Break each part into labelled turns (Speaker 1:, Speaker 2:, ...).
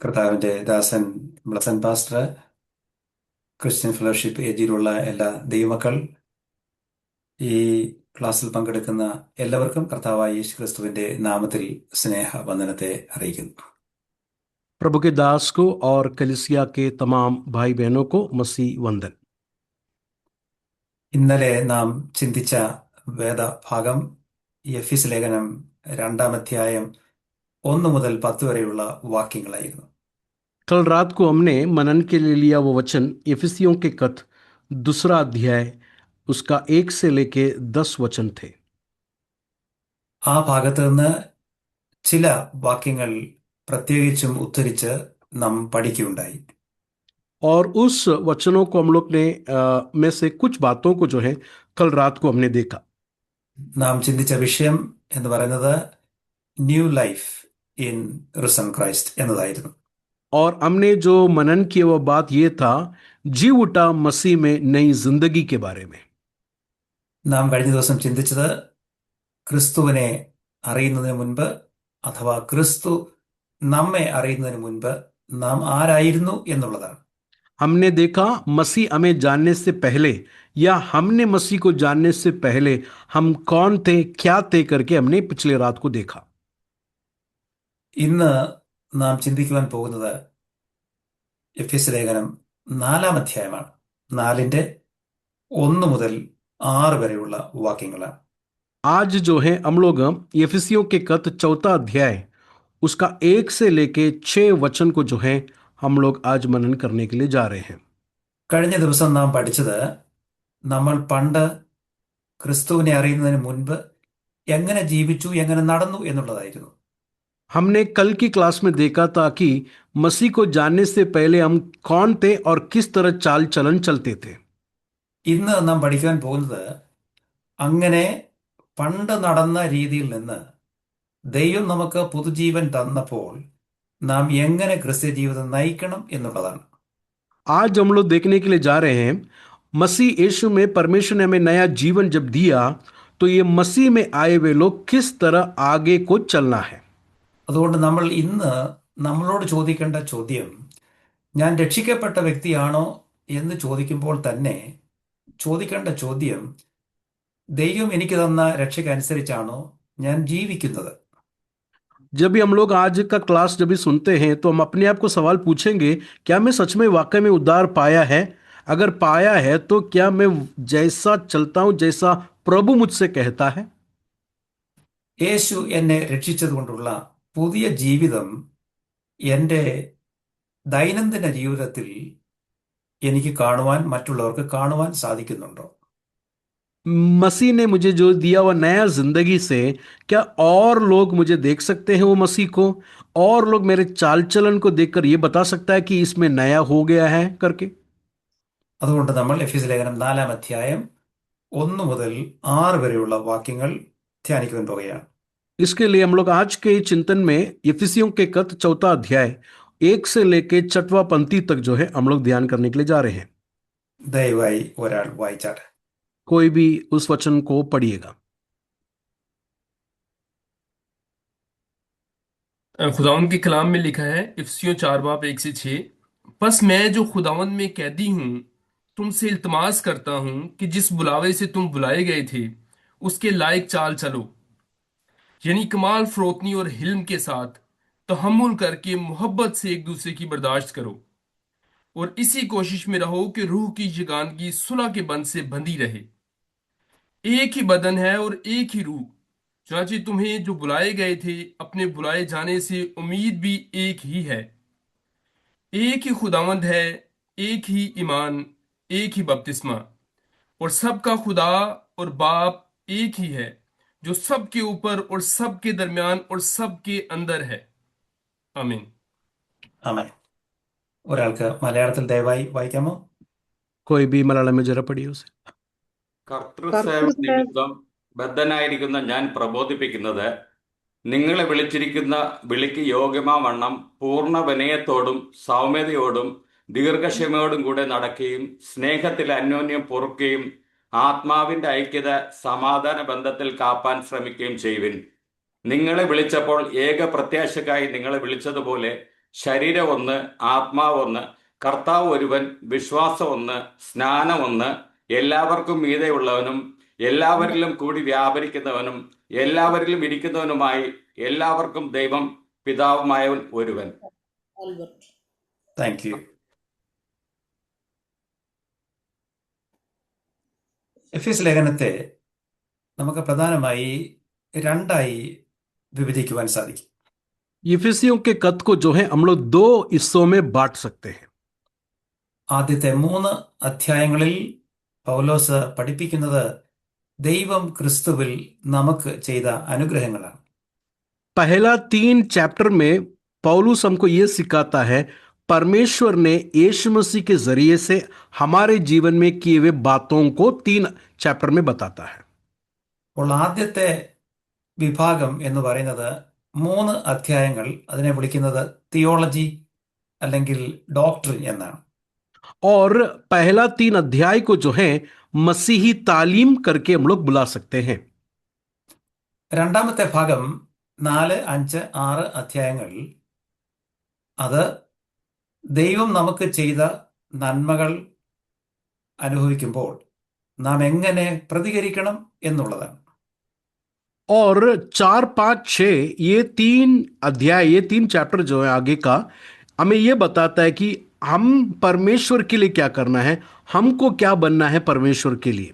Speaker 1: കർത്താവിൻ്റെ ദാസൻ Blessan pastor, Christian fellowship ഏജിയിലുള്ള എല്ലാ ദൈവമക്കൾ, ഈ ക്ലാസ്സിൽ പങ്കെടുക്കുന്ന എല്ലാവർക്കും കർത്താവായ യേശു ക്രിസ്തുവിന്റെ നാമത്തിൽ സ്നേഹവന്ദനത്തെ അറിയിക്കുന്നു.
Speaker 2: प्रभु के दास को और कलिसिया के तमाम भाई बहनों को मसीह वंदन।
Speaker 1: ഇന്നലെ നാം ചിന്തിച്ച വേദഭാഗം എഫീസ് ലേഖനം 2-ാം അധ്യായം 1 മുതൽ 10 വരെയുള്ള വാക്യങ്ങളായിരുന്നു.
Speaker 2: कल रात को हमने मनन के लिए लिया वो वचन इफिसियों के खत 2 अध्याय उसका 1 से लेके 10 वचन थे।
Speaker 1: ആ ഭാഗത്ത് നിന്ന് ചില വാക്യങ്ങൾ പ്രത്യേകിച്ചും ഉദ്ധരിച്ച് നാം പഠിക്കുകയുണ്ടായി.
Speaker 2: और उस वचनों को हम लोग ने में से कुछ बातों को जो है कल रात को हमने देखा।
Speaker 1: നാം ചിന്തിച്ച വിഷയം എന്ന് പറയുന്നത് new life in risen Christ എന്നതായിരുന്നു.
Speaker 2: और हमने जो मनन किया वो बात ये था जी उठा मसीह में नई जिंदगी के बारे में।
Speaker 1: നാം കഴിഞ്ഞ ദിവസം ചിന്തിച്ചത് ക്രിസ്തുവിനെ അറിയുന്നതിന് മുൻപ് അഥവാ ക്രിസ്തു നമ്മെ അറിയുന്നതിന് മുൻപ് നാം ആരായിരുന്നു എന്നുള്ളതാണ്.
Speaker 2: हमने देखा मसीह हमें जानने से पहले या हमने मसीह को जानने से पहले हम कौन थे क्या थे करके हमने पिछले रात को देखा।
Speaker 1: ഇന്ന് നാം ചിന്തിക്കുവാൻ പോകുന്നത് എഫേസ്യ ലേഖനം 4-ാം അധ്യായമാണ്. 4-ന്റെ 1 മുതൽ 6 വരെയുള്ള വാക്യങ്ങളാണ്.
Speaker 2: आज जो है हम लोग एफिसियों के खत 4 अध्याय उसका 1 से लेके 6 वचन को जो है हम लोग आज मनन करने के लिए जा रहे हैं।
Speaker 1: കഴിഞ്ഞ ദിവസം നാം പഠിച്ചത് നമ്മൾ പണ്ട് ക്രിസ്തുവിനെ അറിയുന്നതിന് മുൻപ് എങ്ങനെ ജീവിച്ചു, എങ്ങനെ നടന്നു എന്നുള്ളതായിരുന്നു.
Speaker 2: हमने कल की क्लास में देखा था कि मसीह को जानने से पहले हम कौन थे और किस तरह चाल चलन चलते थे।
Speaker 1: ഇന്ന് നാം പഠിക്കാൻ പോകുന്നത് അങ്ങനെ പണ്ട് നടന്ന രീതിയിൽ നിന്ന് ദൈവം നമുക്ക് പുതുജീവൻ തന്നപ്പോൾ നാം എങ്ങനെ ക്രിസ്ത്യ ജീവിതം നയിക്കണം എന്നുള്ളതാണ്.
Speaker 2: आज हम लोग देखने के लिए जा रहे हैं मसीह यीशु में परमेश्वर ने हमें नया जीवन जब दिया तो ये मसीह में आए हुए लोग किस तरह आगे को चलना है।
Speaker 1: അതുകൊണ്ട് നമ്മൾ ഇന്ന് നമ്മളോട് ചോദിക്കേണ്ട ചോദ്യം, ഞാൻ രക്ഷിക്കപ്പെട്ട വ്യക്തിയാണോ എന്ന് ചോദിക്കുമ്പോൾ തന്നെ ചോദിക്കേണ്ട ചോദ്യം, ദൈവം എനിക്ക് തന്ന രക്ഷയ്ക്കനുസരിച്ചാണോ ഞാൻ ജീവിക്കുന്നത്?
Speaker 2: जब भी हम लोग आज का क्लास जब भी सुनते हैं तो हम अपने आप को सवाल पूछेंगे, क्या मैं सच में वाकई में उद्धार पाया है? अगर पाया है तो क्या मैं जैसा चलता हूं जैसा प्रभु मुझसे कहता है?
Speaker 1: യേശു എന്നെ രക്ഷിച്ചതുകൊണ്ടുള്ള പുതിയ ജീവിതം എൻ്റെ ദൈനംദിന ജീവിതത്തിൽ എനിക്ക് കാണുവാൻ, മറ്റുള്ളവർക്ക് കാണുവാൻ സാധിക്കുന്നുണ്ടോ?
Speaker 2: मसीह ने मुझे जो दिया वह नया जिंदगी से क्या और लोग मुझे देख सकते हैं वो मसीह को, और लोग मेरे चाल चलन को देखकर ये बता सकता है कि इसमें नया हो गया है करके?
Speaker 1: അതുകൊണ്ട് നമ്മൾ എഫേസ്യ ലേഖനം 4-ാം അധ്യായം 1 മുതൽ 6 വരെയുള്ള വാക്യങ്ങൾ ധ്യാനിക്കുവാൻ പോകുകയാണ്.
Speaker 2: इसके लिए हम लोग आज के चिंतन में इफिसियों के खत 4 अध्याय 1 से लेके 6वां पंक्ति तक जो है हम लोग ध्यान करने के लिए जा रहे हैं।
Speaker 1: ദയവായി ഒരാൾ വായിച്ചാട്ടെ.
Speaker 2: कोई भी उस वचन को पढ़िएगा।
Speaker 3: खुदावंद के कलाम में लिखा है इफिसियों 4:1-6, बस मैं जो खुदावंद में कैदी हूं तुमसे इल्तमास करता हूं कि जिस बुलावे से तुम बुलाए गए थे उसके लायक चाल चलो, यानी कमाल फरोतनी और हिल्म के साथ तहम्मुल करके मोहब्बत से एक दूसरे की बर्दाश्त करो, और इसी कोशिश में रहो कि रूह की यगानगी सुलह के बंध से बंधी रहे। एक ही बदन है और एक ही रूह, चाची तुम्हें जो बुलाए गए थे अपने बुलाए जाने से उम्मीद भी एक ही है। एक ही खुदावंद है, एक ही ईमान, एक ही बपतिस्मा, और सबका खुदा और बाप एक ही है जो सबके ऊपर और सबके दरमियान और सबके अंदर है। आमीन।
Speaker 1: ആമേൻ. ഒരാൾക്ക് മലയാളത്തിൽ ദയവായി വായിക്കാമോ?
Speaker 2: कोई भी मलयालम में जरा पढ़िए उसे।
Speaker 4: കർത്തൃസേവ നിമിത്തം ബദ്ധനായിരിക്കുന്ന ഞാൻ പ്രബോധിപ്പിക്കുന്നത്, നിങ്ങളെ വിളിച്ചിരിക്കുന്ന വിളിക്ക് യോഗ്യമാവണ്ണം പൂർണ്ണ വിനയത്തോടും സൗമ്യതയോടും ദീർഘക്ഷമയോടും കൂടെ നടക്കുകയും സ്നേഹത്തിൽ അന്യോന്യം പൊറുക്കുകയും ആത്മാവിന്റെ ഐക്യത സമാധാന ബന്ധത്തിൽ കാപ്പാൻ ശ്രമിക്കുകയും ചെയ്യുവിൻ. നിങ്ങളെ വിളിച്ചപ്പോൾ ഏക പ്രത്യാശക്കായി നിങ്ങളെ വിളിച്ചതുപോലെ ശരീരം ഒന്ന്, ആത്മാവ് ഒന്ന്, കർത്താവ് ഒരുവൻ, വിശ്വാസം ഒന്ന്, സ്നാനം ഒന്ന്, എല്ലാവർക്കും മീതെയുള്ളവനും എല്ലാവരിലും കൂടി വ്യാപരിക്കുന്നവനും എല്ലാവരിലും ഇരിക്കുന്നവനുമായി എല്ലാവർക്കും ദൈവം പിതാവുമായവൻ ഒരുവൻ.
Speaker 5: ആൽബർട്ട്.
Speaker 1: Thank you. എഫേസ് ലേഖനത്തെ നമുക്ക് പ്രധാനമായി രണ്ടായി വിഭജിക്കുവാൻ സാധിക്കും.
Speaker 2: इफिसियों के कत को जो है हम लोग दो हिस्सों में बांट सकते हैं.
Speaker 1: ആദ്യത്തെ 3 അധ്യായങ്ങളിൽ പൗലോസ് പഠിപ്പിക്കുന്നത് ദൈവം ക്രിസ്തുവിൽ നമുക്ക് ചെയ്ത അനുഗ്രഹങ്ങളാണ്.
Speaker 2: पहला 3 चैप्टर में पौलुस हमको ये सिखाता है परमेश्वर ने यीशु मसीह के जरिए से हमारे जीवन में किए हुए बातों को 3 चैप्टर में बताता है.
Speaker 1: അപ്പോൾ ആദ്യത്തെ വിഭാഗം എന്ന് പറയുന്നത് 3 അധ്യായങ്ങൾ, അതിനെ വിളിക്കുന്നത് തിയോളജി അല്ലെങ്കിൽ ഡോക്ട്രിൻ എന്നാണ്.
Speaker 2: और पहला 3 अध्याय को जो है मसीही तालीम करके हम लोग बुला सकते हैं.
Speaker 1: രണ്ടാമത്തെ ഭാഗം 4, 5, 6 അധ്യായങ്ങൾ അത് ദൈവം നമുക്ക് ചെയ്ത നന്മകൾ അനുഭവിക്കുമ്പോൾ നാം എങ്ങനെ പ്രതികരിക്കണം എന്നുള്ളതാണ്.
Speaker 2: और 4, 5, 6 ये 3 अध्याय, ये 3 चैप्टर जो है आगे का हमें ये बताता है कि हम परमेश्वर के लिए क्या करना है, हमको क्या बनना है परमेश्वर के लिए.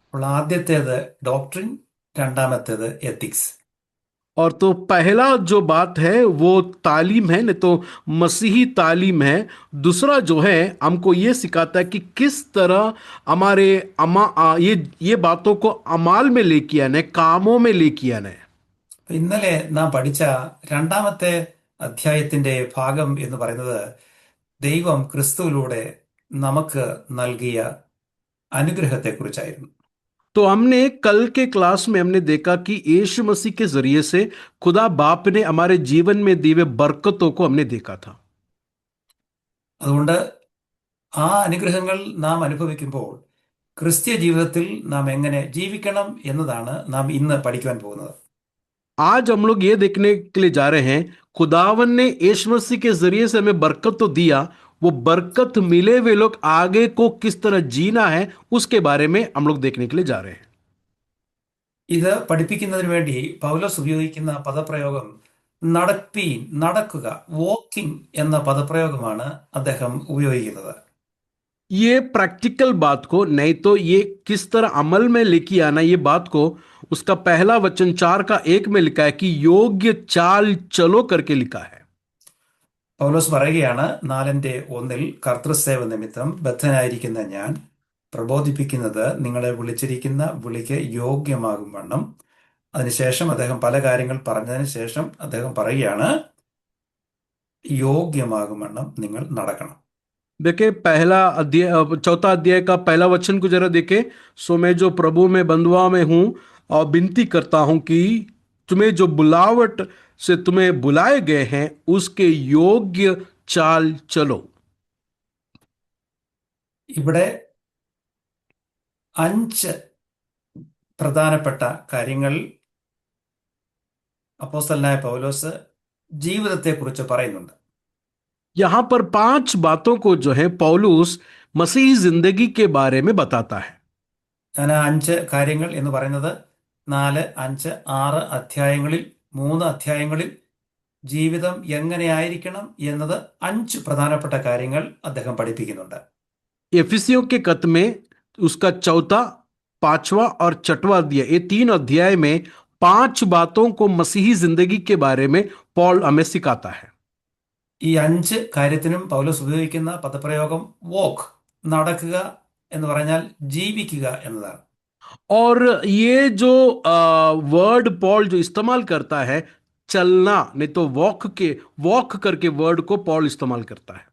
Speaker 1: അപ്പോൾ ആദ്യത്തേത് ഡോക്ട്രിൻ, രണ്ടാമത്തേത് എത്തിക്സ്.
Speaker 2: और तो पहला जो बात है वो तालीम है, नहीं तो मसीही तालीम है. दूसरा जो है हमको ये सिखाता है कि किस तरह हमारे ये बातों को अमाल में लेके आना है, कामों में लेके आना है.
Speaker 1: ഇന്നലെ നാം പഠിച്ച രണ്ടാമത്തെ അധ്യായത്തിന്റെ ഭാഗം എന്ന് പറയുന്നത് ദൈവം ക്രിസ്തുവിലൂടെ നമുക്ക് നൽകിയ അനുഗ്രഹത്തെക്കുറിച്ചായിരുന്നു.
Speaker 2: तो हमने कल के क्लास में हमने देखा कि यीशु मसीह के जरिए से खुदा बाप ने हमारे जीवन में दी हुई बरकतों को हमने देखा था.
Speaker 1: അതുകൊണ്ട് ആ അനുഗ്രഹങ്ങൾ നാം അനുഭവിക്കുമ്പോൾ ക്രിസ്ത്യ ജീവിതത്തിൽ നാം എങ്ങനെ ജീവിക്കണം എന്നതാണ് നാം ഇന്ന് പഠിക്കുവാൻ പോകുന്നത്.
Speaker 2: आज हम लोग ये देखने के लिए जा रहे हैं खुदावन ने यीशु मसीह के जरिए से हमें बरकत तो दिया, वो बरकत मिले हुए लोग आगे को किस तरह जीना है उसके बारे में हम लोग देखने के लिए जा रहे हैं.
Speaker 1: ഇത് പഠിപ്പിക്കുന്നതിന് വേണ്ടി പൗലോസ് ഉപയോഗിക്കുന്ന പദപ്രയോഗം നടപ്പീൻ, നടക്കുക, വോക്കിംഗ് എന്ന പദപ്രയോഗമാണ് അദ്ദേഹം ഉപയോഗിക്കുന്നത്.
Speaker 2: ये प्रैक्टिकल बात को, नहीं तो ये किस तरह अमल में लेके आना, ये बात को उसका पहला वचन 4 का 1 में लिखा है कि योग्य चाल चलो करके लिखा है.
Speaker 1: പൗലോസ് പറയുകയാണ് 4:1 കർത്തൃസേവ നിമിത്തം ബദ്ധനായിരിക്കുന്ന ഞാൻ പ്രബോധിപ്പിക്കുന്നത് നിങ്ങളെ വിളിച്ചിരിക്കുന്ന വിളിക്ക് യോഗ്യമാകും വണ്ണം. അതിനുശേഷം അദ്ദേഹം പല കാര്യങ്ങൾ പറഞ്ഞതിന് ശേഷം അദ്ദേഹം പറയുകയാണ് യോഗ്യമാകും വണ്ണം നിങ്ങൾ നടക്കണം.
Speaker 2: देखिए पहला अध्याय, 4 अध्याय का पहला वचन को जरा देखे. सो मैं जो प्रभु में बंधुआ में हूं और विनती करता हूं कि तुम्हें जो बुलावट से तुम्हें बुलाए गए हैं उसके योग्य चाल चलो.
Speaker 1: ഇവിടെ 5 പ്രധാനപ്പെട്ട കാര്യങ്ങൾ അപ്പോസ്തലനായ പൗലോസ് ജീവിതത്തെക്കുറിച്ച് പറയുന്നുണ്ട്.
Speaker 2: यहां पर 5 बातों को जो है पौलुस मसीही जिंदगी के बारे में बताता है.
Speaker 1: ഞാൻ ആ 5 കാര്യങ്ങൾ എന്ന് പറയുന്നത് 4, 5, 6 അധ്യായങ്ങളിൽ 3 അധ്യായങ്ങളിൽ ജീവിതം എങ്ങനെയായിരിക്കണം എന്നത് 5 പ്രധാനപ്പെട്ട കാര്യങ്ങൾ അദ്ദേഹം പഠിപ്പിക്കുന്നുണ്ട്.
Speaker 2: एफिसियों के कत में उसका 4, 5वां और 6वां अध्याय, ये 3 अध्याय में 5 बातों को मसीही जिंदगी के बारे में पौल हमें सिखाता है.
Speaker 1: ഈ 5 കാര്യത്തിനും പൗലോസ് ഉപയോഗിക്കുന്ന പദപ്രയോഗം വോക്ക്, നടക്കുക എന്ന് പറഞ്ഞാൽ ജീവിക്കുക എന്നതാണ്.
Speaker 2: और ये जो वर्ड पॉल जो इस्तेमाल करता है चलना, नहीं तो वॉक करके वर्ड को पॉल इस्तेमाल करता है.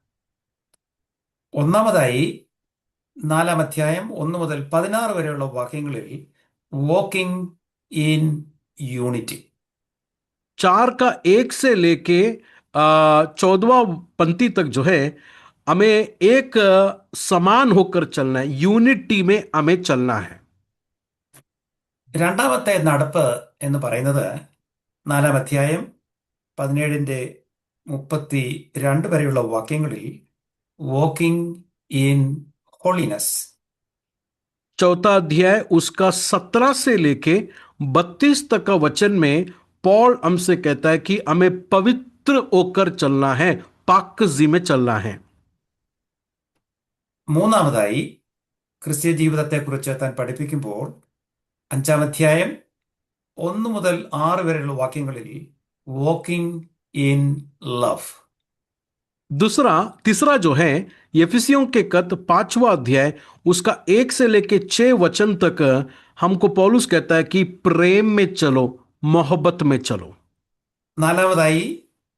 Speaker 1: ഒന്നാമതായി 4-ാം അധ്യായം 1 മുതൽ 16 വരെയുള്ള വാക്യങ്ങളിൽ വോക്കിംഗ് ഇൻ യൂണിറ്റി.
Speaker 2: 4 का 1 से लेके 14वां पंक्ति तक जो है हमें एक समान होकर चलना है, यूनिटी में हमें चलना है.
Speaker 1: രണ്ടാമത്തെ നടപ്പ് എന്ന് പറയുന്നത് 4-ാം അധ്യായം 17 32 വരെയുള്ള വാക്യങ്ങളിൽ walking in holiness.
Speaker 2: चौथा अध्याय उसका 17 से लेके 32 तक का वचन में पॉल हमसे कहता है कि हमें पवित्र होकर चलना है, पाकजी में चलना है।
Speaker 1: മൂന്നാമതായി ക്രിസ്ത്യ ജീവിതത്തെക്കുറിച്ച് താൻ പഠിപ്പിക്കുമ്പോൾ 5-ാം അധ്യായം 1 മുതൽ 6 വരെയുള്ള വാക്യങ്ങളിൽ walking in love.
Speaker 2: तीसरा जो है यफिसियों के खत 5वां अध्याय उसका 1 से लेके 6 वचन तक हमको पौलुस कहता है कि प्रेम में चलो, मोहब्बत में चलो।
Speaker 1: നാലാമതായി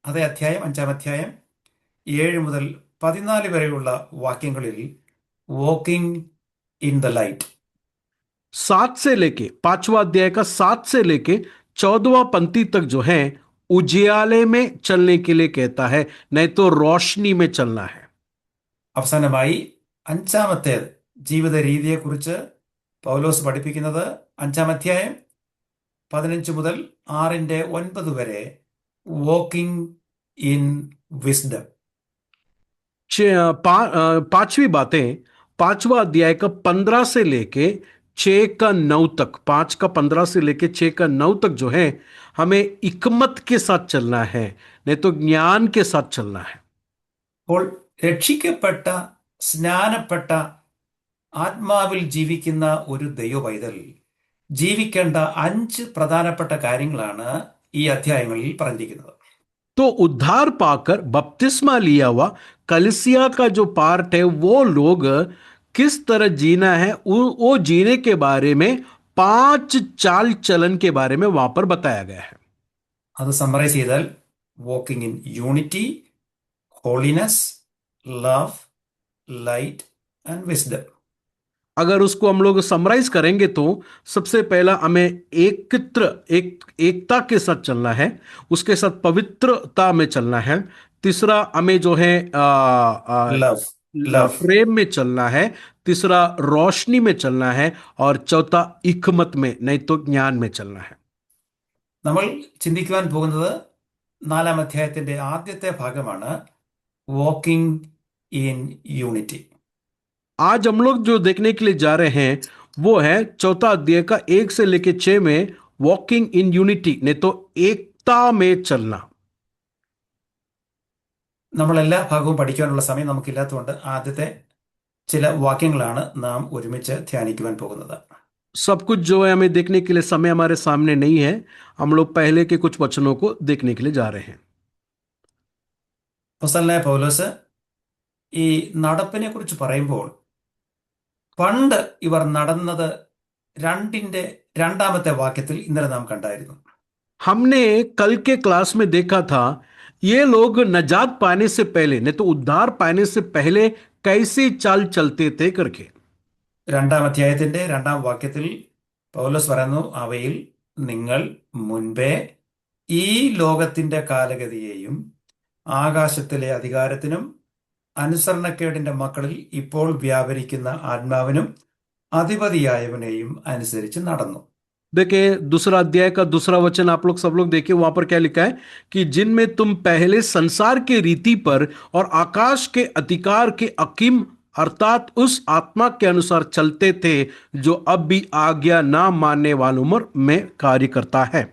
Speaker 1: അതേ അധ്യായം 5-ാം അധ്യായം 7 മുതൽ 14 വരെയുള്ള വാക്യങ്ങളിൽ walking in the light.
Speaker 2: 7 से लेके 5वां अध्याय का 7 से लेके 14वां पंक्ति तक जो है उजियाले में चलने के लिए कहता है, नहीं तो रोशनी में चलना है।
Speaker 1: അവസാനമായി 5-ാമത്തേത് ജീവിത രീതിയെക്കുറിച്ച് പൗലോസ് പഠിപ്പിക്കുന്നത് 5-ാം അധ്യായം 15 മുതൽ 6-9 വരെ walking in wisdom.
Speaker 2: पांचवी बातें 5वां अध्याय का 15 से लेके 6 का 9 तक, 5 का 15 से लेके 6 का 9 तक जो है हमें हिकमत के साथ चलना है, नहीं तो ज्ञान के साथ चलना है।
Speaker 1: അപ്പോൾ രക്ഷിക്കപ്പെട്ട സ്നാനപ്പെട്ട ആത്മാവിൽ ജീവിക്കുന്ന ഒരു ദൈവ പൈതൽ ജീവിക്കേണ്ട 5 പ്രധാനപ്പെട്ട കാര്യങ്ങളാണ് ഈ അധ്യായങ്ങളിൽ പറഞ്ഞിരിക്കുന്നത്.
Speaker 2: तो उद्धार पाकर बपतिस्मा लिया हुआ कलीसिया का जो पार्ट है वो लोग किस तरह जीना है, वो जीने के बारे में 5 चाल चलन के बारे में वहां पर बताया गया है।
Speaker 1: അത് സമ്മറൈസ് ചെയ്താൽ walking in unity, holiness, love, light and wisdom.
Speaker 2: अगर उसको हम लोग समराइज करेंगे तो सबसे पहला हमें एकता के साथ चलना है, उसके साथ पवित्रता में चलना है, तीसरा हमें जो है
Speaker 1: Love.
Speaker 2: प्रेम में चलना है, तीसरा रोशनी में चलना है और चौथा हिकमत में, नहीं तो ज्ञान में चलना है।
Speaker 1: നമ്മൾ ചിന്തിക്കുവാൻ പോകുന്നത് 4-ാം അധ്യായത്തിന്റെ ആദ്യത്തെ ഭാഗമാണ് walking in unity.
Speaker 2: आज हम लोग जो देखने के लिए जा रहे हैं वो है चौथा अध्याय का 1 से लेके 6 में वॉकिंग इन यूनिटी, नहीं तो एकता में चलना।
Speaker 1: നമ്മൾ എല്ലാ ഭാഗവും പഠിക്കാനുള്ള സമയം നമുക്കില്ലാത്തതുകൊണ്ട് ആദ്യത്തെ ചില വാക്യങ്ങളാണ് നാം ഒരുമിച്ച് ധ്യാനിക്കുവാൻ പോകുന്നത്.
Speaker 2: सब कुछ जो है हमें देखने के लिए समय हमारे सामने नहीं है, हम लोग पहले के कुछ वचनों को देखने के लिए जा रहे हैं।
Speaker 1: അപ്പോസ്തലനായ പൗലോസ് ഈ നടപ്പിനെ കുറിച്ച് പറയുമ്പോൾ പണ്ട് ഇവർ നടന്നത് 2-ന്റെ 2-ാമത്തെ വാക്യത്തിൽ ഇന്നലെ നാം കണ്ടായിരുന്നു.
Speaker 2: हमने कल के क्लास में देखा था ये लोग नजात पाने से पहले, नहीं तो उद्धार पाने से पहले कैसे चाल चलते थे करके।
Speaker 1: 2-ാം അധ്യായത്തിന്റെ 2-ാം വാക്യത്തിൽ പൗലോസ് പറയുന്നു, അവയിൽ നിങ്ങൾ മുൻപേ ഈ ലോകത്തിന്റെ കാലഗതിയെയും ആകാശത്തിലെ അധികാരത്തിനും അനുസരണക്കേടിന്റെ മക്കളിൽ ഇപ്പോൾ വ്യാപരിക്കുന്ന ആത്മാവിനും അധിപതിയായവനെയും അനുസരിച്ച് നടന്നു.
Speaker 2: देखिए दूसरा अध्याय का दूसरा वचन आप लोग सब लोग देखिए, वहां पर क्या लिखा है कि जिनमें तुम पहले संसार के रीति पर और आकाश के अधिकार के अकीम अर्थात उस आत्मा के अनुसार चलते थे जो अब भी आज्ञा ना मानने वालों में कार्य करता है।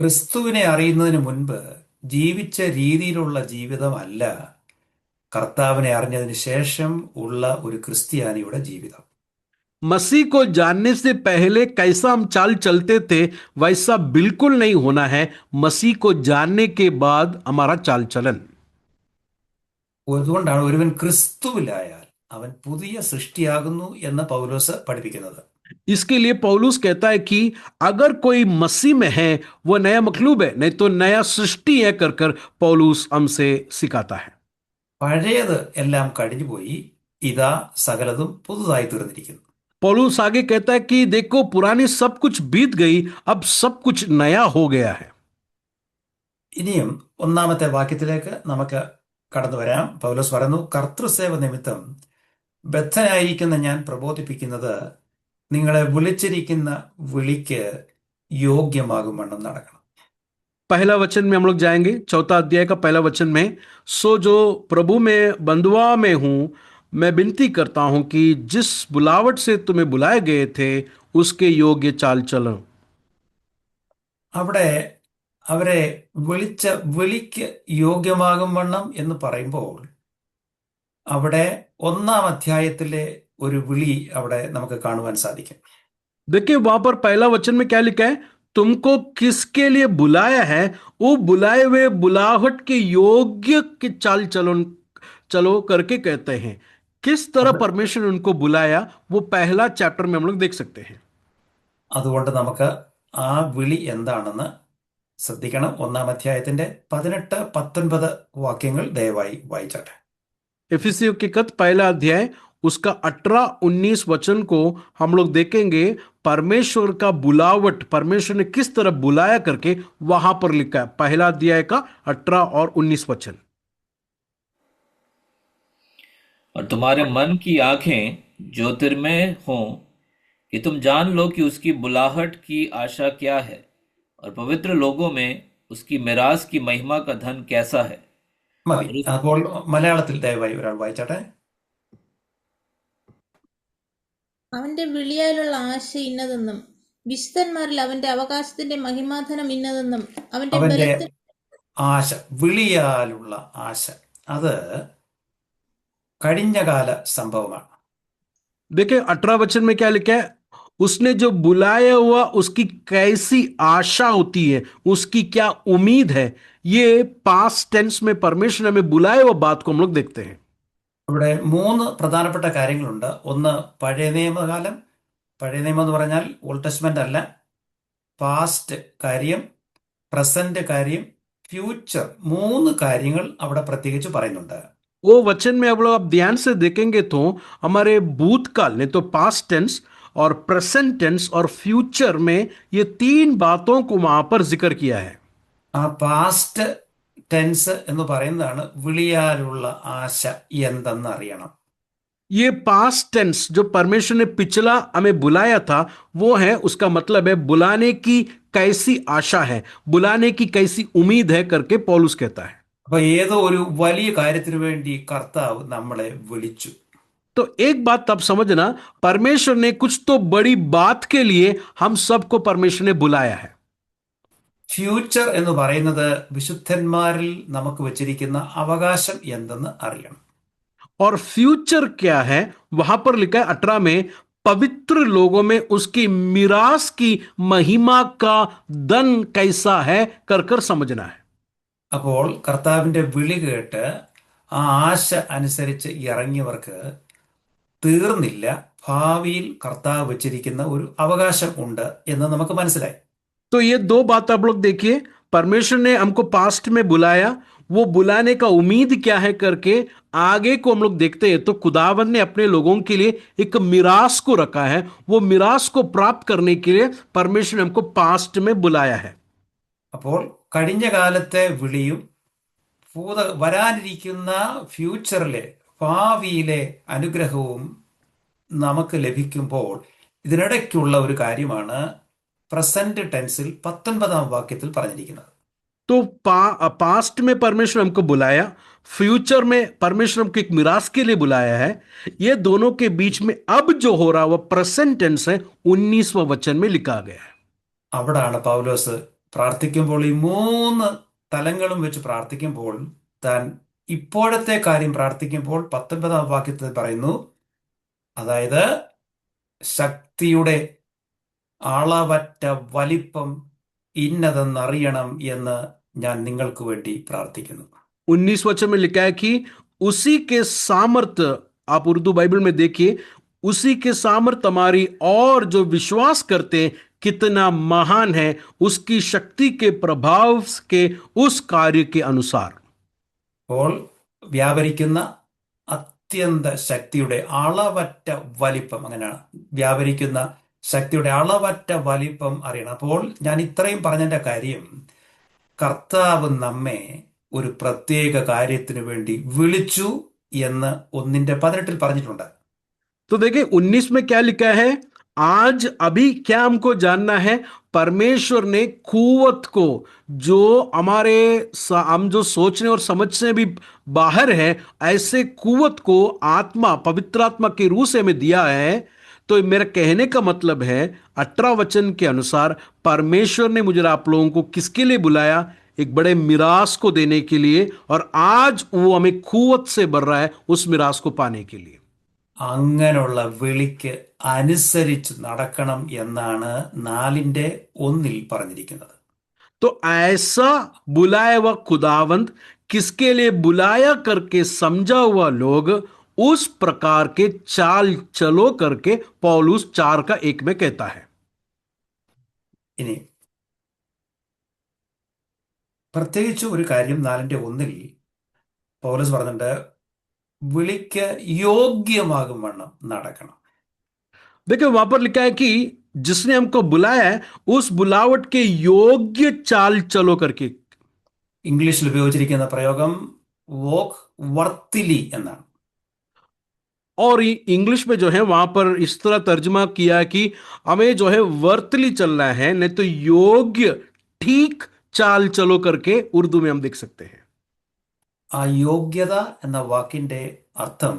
Speaker 1: ക്രിസ്തുവിനെ അറിയുന്നതിന് മുൻപ് ജീവിച്ച രീതിയിലുള്ള ജീവിതമല്ല കർത്താവിനെ അറിഞ്ഞതിന് ശേഷം ഉള്ള ഒരു ക്രിസ്ത്യാനിയുടെ ജീവിതം.
Speaker 2: मसीह को जानने से पहले कैसा हम चाल चलते थे वैसा बिल्कुल नहीं होना है मसीह को जानने के बाद हमारा चाल चलन।
Speaker 1: അതുകൊണ്ടാണ് ഒരുവൻ ക്രിസ്തുവിലായാൽ അവൻ പുതിയ സൃഷ്ടിയാകുന്നു എന്ന് പൗലോസ് പഠിപ്പിക്കുന്നത്.
Speaker 2: इसके लिए पौलुस कहता है कि अगर कोई मसीह में है वो नया मखलूब है, नहीं तो नया सृष्टि है कर कर पौलुस हमसे सिखाता है।
Speaker 1: പഴയത് എല്ലാം കഴിഞ്ഞുപോയി, ഇതാ സകലതും പുതുതായി തീർന്നിരിക്കുന്നു.
Speaker 2: पौलुस आगे कहता है कि देखो पुरानी सब कुछ बीत गई, अब सब कुछ नया हो गया है।
Speaker 1: ഇനിയും 1-ാമത്തെ വാക്യത്തിലേക്ക് നമുക്ക് കടന്നു വരാം. പൗലോസ് പറയുന്നു, കർത്തൃസേവ നിമിത്തം ബദ്ധനായിരിക്കുന്ന ഞാൻ പ്രബോധിപ്പിക്കുന്നത് നിങ്ങളെ വിളിച്ചിരിക്കുന്ന വിളിക്ക് യോഗ്യമാകും വണ്ണം നടക്കണം.
Speaker 2: पहला वचन में हम लोग जाएंगे, चौथा अध्याय का पहला वचन में। सो जो प्रभु में बंधुआ में हूं, मैं विनती करता हूं कि जिस बुलावट से तुम्हें बुलाए गए थे उसके योग्य चाल चलो।
Speaker 1: അവിടെ അവരെ വിളിച്ച വിളിക്ക് യോഗ്യമാകും വണ്ണം എന്ന് പറയുമ്പോൾ അവിടെ 1-ാം അധ്യായത്തിലെ ഒരു വിളി അവിടെ നമുക്ക് കാണുവാൻ സാധിക്കും.
Speaker 2: देखिए वहां पर पहला वचन में क्या लिखा है, तुमको किसके लिए बुलाया है, वो बुलाए हुए बुलाहट के योग्य के चाल चलो चलो करके कहते हैं। किस तरह
Speaker 1: അവിടെ
Speaker 2: परमेश्वर ने उनको बुलाया वो पहला चैप्टर में हम लोग देख सकते हैं।
Speaker 1: അതുകൊണ്ട് നമുക്ക് ആ വിളി എന്താണെന്ന് ശ്രദ്ധിക്കണം. 1-ാം അധ്യായത്തിന്റെ 18-19 വാക്യങ്ങൾ ദയവായി വായിച്ചാട്ടെ.
Speaker 2: इफिसियों के खत पहला अध्याय उसका 18-19 वचन को हम लोग देखेंगे। परमेश्वर का बुलावट, परमेश्वर ने किस तरह बुलाया करके वहां पर लिखा है, पहला अध्याय का 18 और 19 वचन।
Speaker 5: और तुम्हारे मन की आंखें ज्योतिर्मय हों कि तुम जान लो कि उसकी बुलाहट की आशा क्या है और पवित्र लोगों में उसकी मिरास की महिमा का धन कैसा है
Speaker 1: മതി.
Speaker 5: और उस
Speaker 1: അപ്പോൾ മലയാളത്തിൽ ദയവായി ഒരാൾ വായിച്ചാട്ടെ.
Speaker 6: അവന്റെ വിളിയാലുള്ള ആശ ഇന്നതെന്നും വിശുദ്ധന്മാരിൽ അവന്റെ അവകാശത്തിന്റെ മഹിമാധനം ഇന്നതെന്നും അവന്റെ
Speaker 1: അവന്റെ
Speaker 6: ബലത്തിൽ
Speaker 1: ആശ, വിളിയാലുള്ള ആശ, അത് കഴിഞ്ഞകാല സംഭവമാണ്.
Speaker 2: देखिए 18 वचन में क्या लिखा है, उसने जो बुलाया हुआ उसकी कैसी आशा होती है, उसकी क्या उम्मीद है। ये पास्ट टेंस में परमेश्वर ने हमें बुलाया हुआ बात को हम लोग देखते हैं।
Speaker 1: ഇവിടെ 3 പ്രധാനപ്പെട്ട കാര്യങ്ങളുണ്ട്. ഒന്ന് പഴയ നിയമകാലം, പഴയ നിയമം എന്ന് പറഞ്ഞാൽ ഓൾഡ് ടെസ്റ്റ്മെന്റ് അല്ല, പാസ്റ്റ് കാര്യം, പ്രസന്റ് കാര്യം, ഫ്യൂച്ചർ, 3 കാര്യങ്ങൾ അവിടെ പ്രത്യേകിച്ച് പറയുന്നുണ്ട്.
Speaker 2: वो वचन में अब लोग आप ध्यान से देखेंगे तो हमारे भूतकाल ने तो पास्ट टेंस और प्रेजेंट टेंस और फ्यूचर में ये 3 बातों को वहां पर जिक्र किया है।
Speaker 1: ആ പാസ്റ്റ് ടെൻസ് എന്ന് പറയുന്നതാണ് വിളിയാലുള്ള ആശ എന്തെന്ന് അറിയണം.
Speaker 2: ये पास्ट टेंस जो परमेश्वर ने पिछला हमें बुलाया था वो है, उसका मतलब है बुलाने की कैसी आशा है, बुलाने की कैसी उम्मीद है करके पौलुस कहता है।
Speaker 1: അപ്പൊ ഏതോ ഒരു വലിയ കാര്യത്തിന് വേണ്ടി കർത്താവ് നമ്മളെ വിളിച്ചു.
Speaker 2: तो एक बात आप समझना, परमेश्वर ने कुछ तो बड़ी बात के लिए हम सबको परमेश्वर ने बुलाया है।
Speaker 1: ഫ്യൂച്ചർ എന്ന് പറയുന്നത് വിശുദ്ധന്മാരിൽ നമുക്ക് വെച്ചിരിക്കുന്ന അവകാശം എന്തെന്ന് അറിയണം.
Speaker 2: और फ्यूचर क्या है, वहां पर लिखा है 18 में, पवित्र लोगों में उसकी मिरास की महिमा का धन कैसा है कर कर समझना है।
Speaker 1: അപ്പോൾ കർത്താവിന്റെ വിളി കേട്ട് ആ ആശ അനുസരിച്ച് ഇറങ്ങിയവർക്ക് തീർന്നില്ല, ഭാവിയിൽ കർത്താവ് വെച്ചിരിക്കുന്ന ഒരു അവകാശം ഉണ്ട് എന്ന് നമുക്ക് മനസ്സിലായി.
Speaker 2: तो ये 2 बात आप लोग देखिए, परमेश्वर ने हमको पास्ट में बुलाया, वो बुलाने का उम्मीद क्या है करके आगे को हम लोग देखते हैं तो खुदावंद ने अपने लोगों के लिए एक मिरास को रखा है। वो मिरास को प्राप्त करने के लिए परमेश्वर ने हमको पास्ट में बुलाया है।
Speaker 1: അപ്പോൾ കഴിഞ്ഞ കാലത്തെ വിളിയും വരാനിരിക്കുന്ന ഫ്യൂച്ചറിലെ ഭാവിയിലെ അനുഗ്രഹവും നമുക്ക് ലഭിക്കുമ്പോൾ ഇതിനിടയ്ക്കുള്ള ഒരു കാര്യമാണ് പ്രസന്റ് ടെൻസിൽ 19-ാം വാക്യത്തിൽ പറഞ്ഞിരിക്കുന്നത്.
Speaker 2: तो पास्ट में परमेश्वर हमको बुलाया, फ्यूचर में परमेश्वर हमको एक मिरास के लिए बुलाया है। ये दोनों के बीच में अब जो हो रहा वो प्रेजेंट टेंस है, 19वां वचन में लिखा गया है।
Speaker 1: അവിടാണ് പൗലോസ് പ്രാർത്ഥിക്കുമ്പോൾ ഈ 3 തലങ്ങളും വെച്ച് പ്രാർത്ഥിക്കുമ്പോൾ താൻ ഇപ്പോഴത്തെ കാര്യം പ്രാർത്ഥിക്കുമ്പോൾ 19-ാം വാക്യത്തിൽ പറയുന്നു, അതായത് ശക്തിയുടെ അളവറ്റ വലിപ്പം ഇന്നതെന്നറിയണം എന്ന് ഞാൻ നിങ്ങൾക്ക് വേണ്ടി പ്രാർത്ഥിക്കുന്നു.
Speaker 2: 19 वचन में लिखा है कि उसी के सामर्थ्य, आप उर्दू बाइबल में देखिए, उसी के सामर्थ्य हमारी और जो विश्वास करते हैं कितना महान है, उसकी शक्ति के प्रभाव के उस कार्य के अनुसार।
Speaker 1: അപ്പോൾ വ്യാപരിക്കുന്ന അത്യന്ത ശക്തിയുടെ അളവറ്റ വലിപ്പം, അങ്ങനെയാണ്, വ്യാപരിക്കുന്ന ശക്തിയുടെ അളവറ്റ വലിപ്പം അറിയണം. അപ്പോൾ ഞാൻ ഇത്രയും പറഞ്ഞതിന്റെ കാര്യം, കർത്താവ് നമ്മെ ഒരു പ്രത്യേക കാര്യത്തിന് വേണ്ടി വിളിച്ചു എന്ന് 1-18 പറഞ്ഞിട്ടുണ്ട്.
Speaker 2: तो देखिए 19 में क्या लिखा है, आज अभी क्या हमको जानना है? परमेश्वर ने कुवत को, जो हमारे हम जो सोचने और समझने भी बाहर है, ऐसे कुवत को आत्मा, पवित्र आत्मा के रूह से हमें दिया है। तो मेरा कहने का मतलब है, 18 वचन के अनुसार परमेश्वर ने मुझे और आप लोगों को किसके लिए बुलाया? एक बड़े मिरास को देने के लिए, और आज वो हमें कुवत से भर रहा है उस मिरास को पाने के लिए।
Speaker 1: അങ്ങനെയുള്ള വിളിക്ക് അനുസരിച്ച് നടക്കണം എന്നാണ് 4:1 പറഞ്ഞിരിക്കുന്നത്.
Speaker 2: तो ऐसा बुलाया हुआ खुदावंद, किसके लिए बुलाया करके समझा हुआ लोग, उस प्रकार के चाल चलो करके पौलुस 4:1 में कहता है।
Speaker 1: ഇനി പ്രത്യേകിച്ച് ഒരു കാര്യം 4:1 പൗലോസ് പറഞ്ഞിട്ടുണ്ട്, വിളിക്ക് യോഗ്യമാകും വണ്ണം നടക്കണം.
Speaker 2: देखिए वहां पर लिखा है कि जिसने हमको बुलाया है उस बुलावट के योग्य चाल चलो करके।
Speaker 1: ഇംഗ്ലീഷിൽ ഉപയോഗിച്ചിരിക്കുന്ന പ്രയോഗം വോക്ക് വർത്തിലി എന്നാണ്.
Speaker 2: और इंग्लिश में जो है वहां पर इस तरह तर्जमा किया है कि हमें जो है वर्तली चलना है, नहीं तो योग्य ठीक चाल चलो करके उर्दू में हम देख सकते हैं।
Speaker 1: ആ യോഗ്യത എന്ന വാക്കിന്റെ അർത്ഥം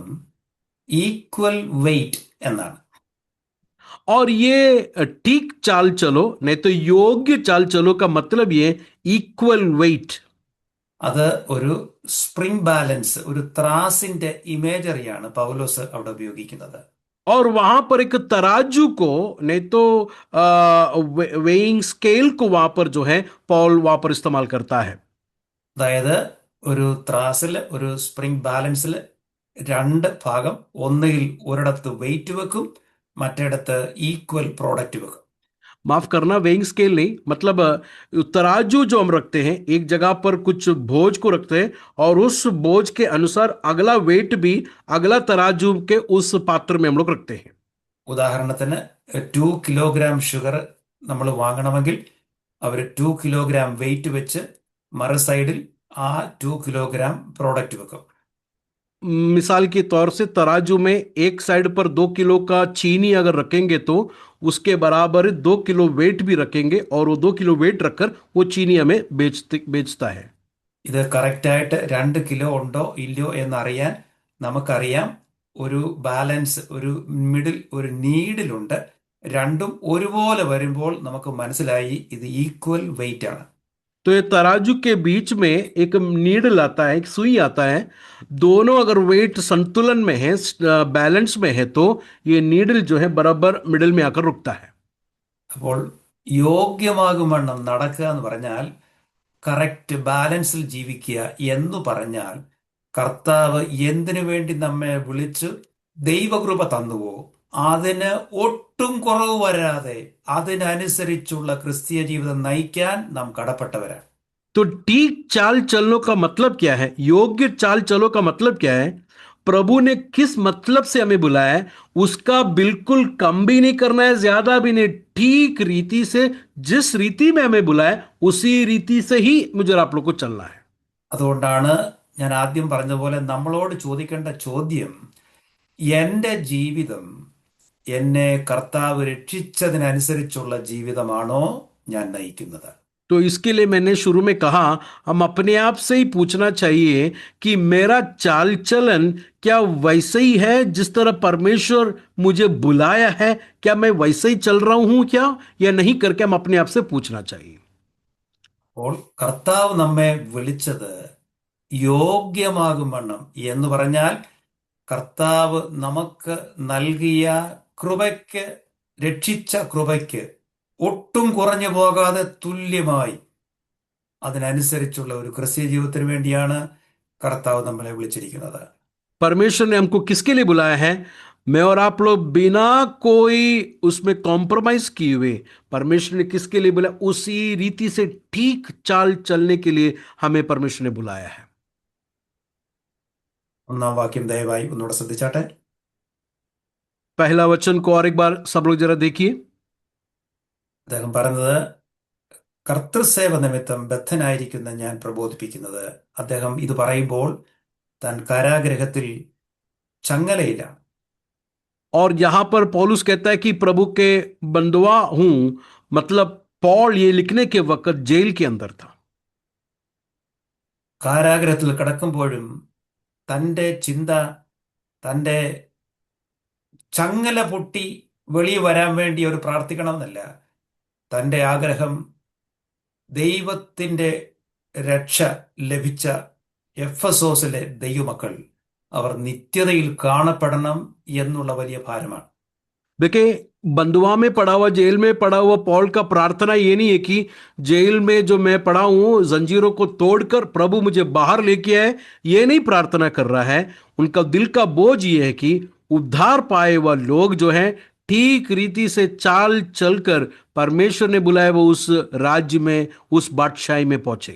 Speaker 1: ഈക്വൽ വെയിറ്റ് എന്നാണ്.
Speaker 2: और ये ठीक चाल चलो, नहीं तो योग्य चाल चलो का मतलब ये इक्वल वेट।
Speaker 1: അത് ഒരു സ്പ്രിംഗ് ബാലൻസ്, ഒരു ത്രാസിന്റെ ഇമേജറിയാണ് പൗലോസ് അവിടെ ഉപയോഗിക്കുന്നത്.
Speaker 2: और वहां पर एक तराजू को, नहीं तो वेइंग स्केल को वहां पर जो है पॉल वहां पर इस्तेमाल करता है।
Speaker 1: അതായത് ഒരു ത്രാസിൽ, ഒരു സ്പ്രിംഗ് ബാലൻസിൽ രണ്ട് ഭാഗം, ഒന്നുകിൽ ഒരിടത്ത് വെയിറ്റ് വെക്കും, മറ്റിടത്ത് ഈക്വൽ പ്രോഡക്റ്റ് വെക്കും.
Speaker 2: माफ करना, वेइंग स्केल नहीं, मतलब तराजू जो हम रखते हैं, एक जगह पर कुछ बोझ को रखते हैं और उस बोझ के अनुसार अगला वेट भी अगला तराजू के उस पात्र में हम लोग रखते हैं।
Speaker 1: ഉദാഹരണത്തിന് 2 കിലോഗ്രാം ഷുഗർ നമ്മൾ വാങ്ങണമെങ്കിൽ അവർ 2 കിലോഗ്രാം വെയിറ്റ് വെച്ച് മറു സൈഡിൽ ആ 2 കിലോഗ്രാം പ്രോഡക്റ്റ് വെക്കും.
Speaker 2: मिसाल के तौर से तराजू में एक साइड पर 2 किलो का चीनी अगर रखेंगे तो उसके बराबर 2 किलो वेट भी रखेंगे, और वो 2 किलो वेट रखकर वो चीनी हमें बेचता है।
Speaker 1: ഇത് കറക്റ്റായിട്ട് 2 കിലോ ഉണ്ടോ ഇല്ലയോ എന്നറിയാൻ നമുക്കറിയാം. ഒരു ബാലൻസ്, ഒരു മിഡിൽ, ഒരു നീഡിലുണ്ട്. രണ്ടും ഒരുപോലെ വരുമ്പോൾ നമുക്ക് മനസ്സിലായി ഇത് ഈക്വൽ വെയിറ്റ് ആണ്.
Speaker 2: तो ये तराजू के बीच में एक नीडल आता है, एक सुई आता है। दोनों अगर वेट संतुलन में है, बैलेंस में है, तो ये नीडल जो है बराबर मिडिल में आकर रुकता है।
Speaker 1: അപ്പോൾ യോഗ്യമാകും വണ്ണം നടക്കുക എന്ന് പറഞ്ഞാൽ, കറക്റ്റ് ബാലൻസിൽ ജീവിക്കുക എന്ന് പറഞ്ഞാൽ, കർത്താവ് എന്തിനു വേണ്ടി നമ്മെ വിളിച്ച് ദൈവകൃപ തന്നുവോ അതിന് ഒട്ടും കുറവ് വരാതെ അതിനനുസരിച്ചുള്ള ക്രിസ്തീയ ജീവിതം നയിക്കാൻ നാം കടപ്പെട്ടവരാണ്.
Speaker 2: तो ठीक चाल चलने का मतलब क्या है? योग्य चाल चलो का मतलब क्या है? प्रभु ने किस मतलब से हमें बुलाया है, उसका बिल्कुल कम भी नहीं करना है, ज्यादा भी नहीं। ठीक रीति से, जिस रीति में हमें बुलाया उसी रीति से ही मुझे और आप लोग को चलना है।
Speaker 1: അതുകൊണ്ടാണ് ഞാൻ ആദ്യം പറഞ്ഞതുപോലെ നമ്മളോട് ചോദിക്കേണ്ട ചോദ്യം, എൻ്റെ ജീവിതം എന്നെ കർത്താവ് രക്ഷിച്ചതിനനുസരിച്ചുള്ള ജീവിതമാണോ ഞാൻ നയിക്കുന്നത്?
Speaker 2: तो इसके लिए मैंने शुरू में कहा, हम अपने आप से ही पूछना चाहिए कि मेरा चाल चलन क्या वैसे ही है जिस तरह परमेश्वर मुझे बुलाया है? क्या मैं वैसे ही चल रहा हूं क्या, या नहीं करके हम अपने आप से पूछना चाहिए।
Speaker 1: അപ്പോൾ കർത്താവ് നമ്മെ വിളിച്ചത് യോഗ്യമാകും വണ്ണം എന്ന് പറഞ്ഞാൽ, കർത്താവ് നമുക്ക് നൽകിയ കൃപയ്ക്ക്, രക്ഷിച്ച കൃപയ്ക്ക് ഒട്ടും കുറഞ്ഞു പോകാതെ തുല്യമായി അതിനനുസരിച്ചുള്ള ഒരു ക്രിസ്തീയ ജീവിതത്തിന് വേണ്ടിയാണ് കർത്താവ് നമ്മളെ വിളിച്ചിരിക്കുന്നത്.
Speaker 2: परमेश्वर ने हमको किसके लिए बुलाया है? मैं और आप लोग बिना कोई उसमें कॉम्प्रोमाइज किए हुए परमेश्वर ने किसके लिए बुलाया? उसी रीति से ठीक चाल चलने के लिए हमें परमेश्वर ने बुलाया है।
Speaker 1: ഒന്നാം വാക്യം ദയവായി ഒന്നുകൂടെ ശ്രദ്ധിച്ചാട്ടെ.
Speaker 2: पहला वचन को और एक बार सब लोग जरा देखिए।
Speaker 1: അദ്ദേഹം പറയുന്നത്, കർത്തൃസേവ നിമിത്തം ബദ്ധനായിരിക്കുന്ന ഞാൻ പ്രബോധിപ്പിക്കുന്നത്. അദ്ദേഹം ഇത് പറയുമ്പോൾ താൻ കാരാഗ്രഹത്തിൽ ചങ്ങലയിലാണ്.
Speaker 2: और यहां पर पौलुस कहता है कि प्रभु के बंधुआ हूं, मतलब पॉल ये लिखने के वक्त जेल के अंदर था।
Speaker 1: കാരാഗ്രഹത്തിൽ കിടക്കുമ്പോഴും തൻ്റെ ചിന്ത, തൻ്റെ ചങ്ങല പൊട്ടി വെളിയിൽ വരാൻ വേണ്ടി ഒരു പ്രാർത്ഥിക്കണമെന്നല്ല. തൻ്റെ ആഗ്രഹം ദൈവത്തിൻ്റെ രക്ഷ ലഭിച്ച എഫെസോസിലെ ദൈവമക്കൾ അവർ നിത്യതയിൽ കാണപ്പെടണം എന്നുള്ള വലിയ ഭാരമാണ്.
Speaker 2: देखिए, बंधुआ में पड़ा हुआ, जेल में पड़ा हुआ पॉल का प्रार्थना ये नहीं है कि जेल में जो मैं पड़ा हूं जंजीरों को तोड़कर प्रभु मुझे बाहर लेके आए, ये नहीं प्रार्थना कर रहा है। उनका दिल का बोझ ये है कि उद्धार पाए हुआ लोग जो हैं ठीक रीति से चाल चलकर परमेश्वर ने बुलाए वो उस राज्य में, उस बादशाही में पहुंचे।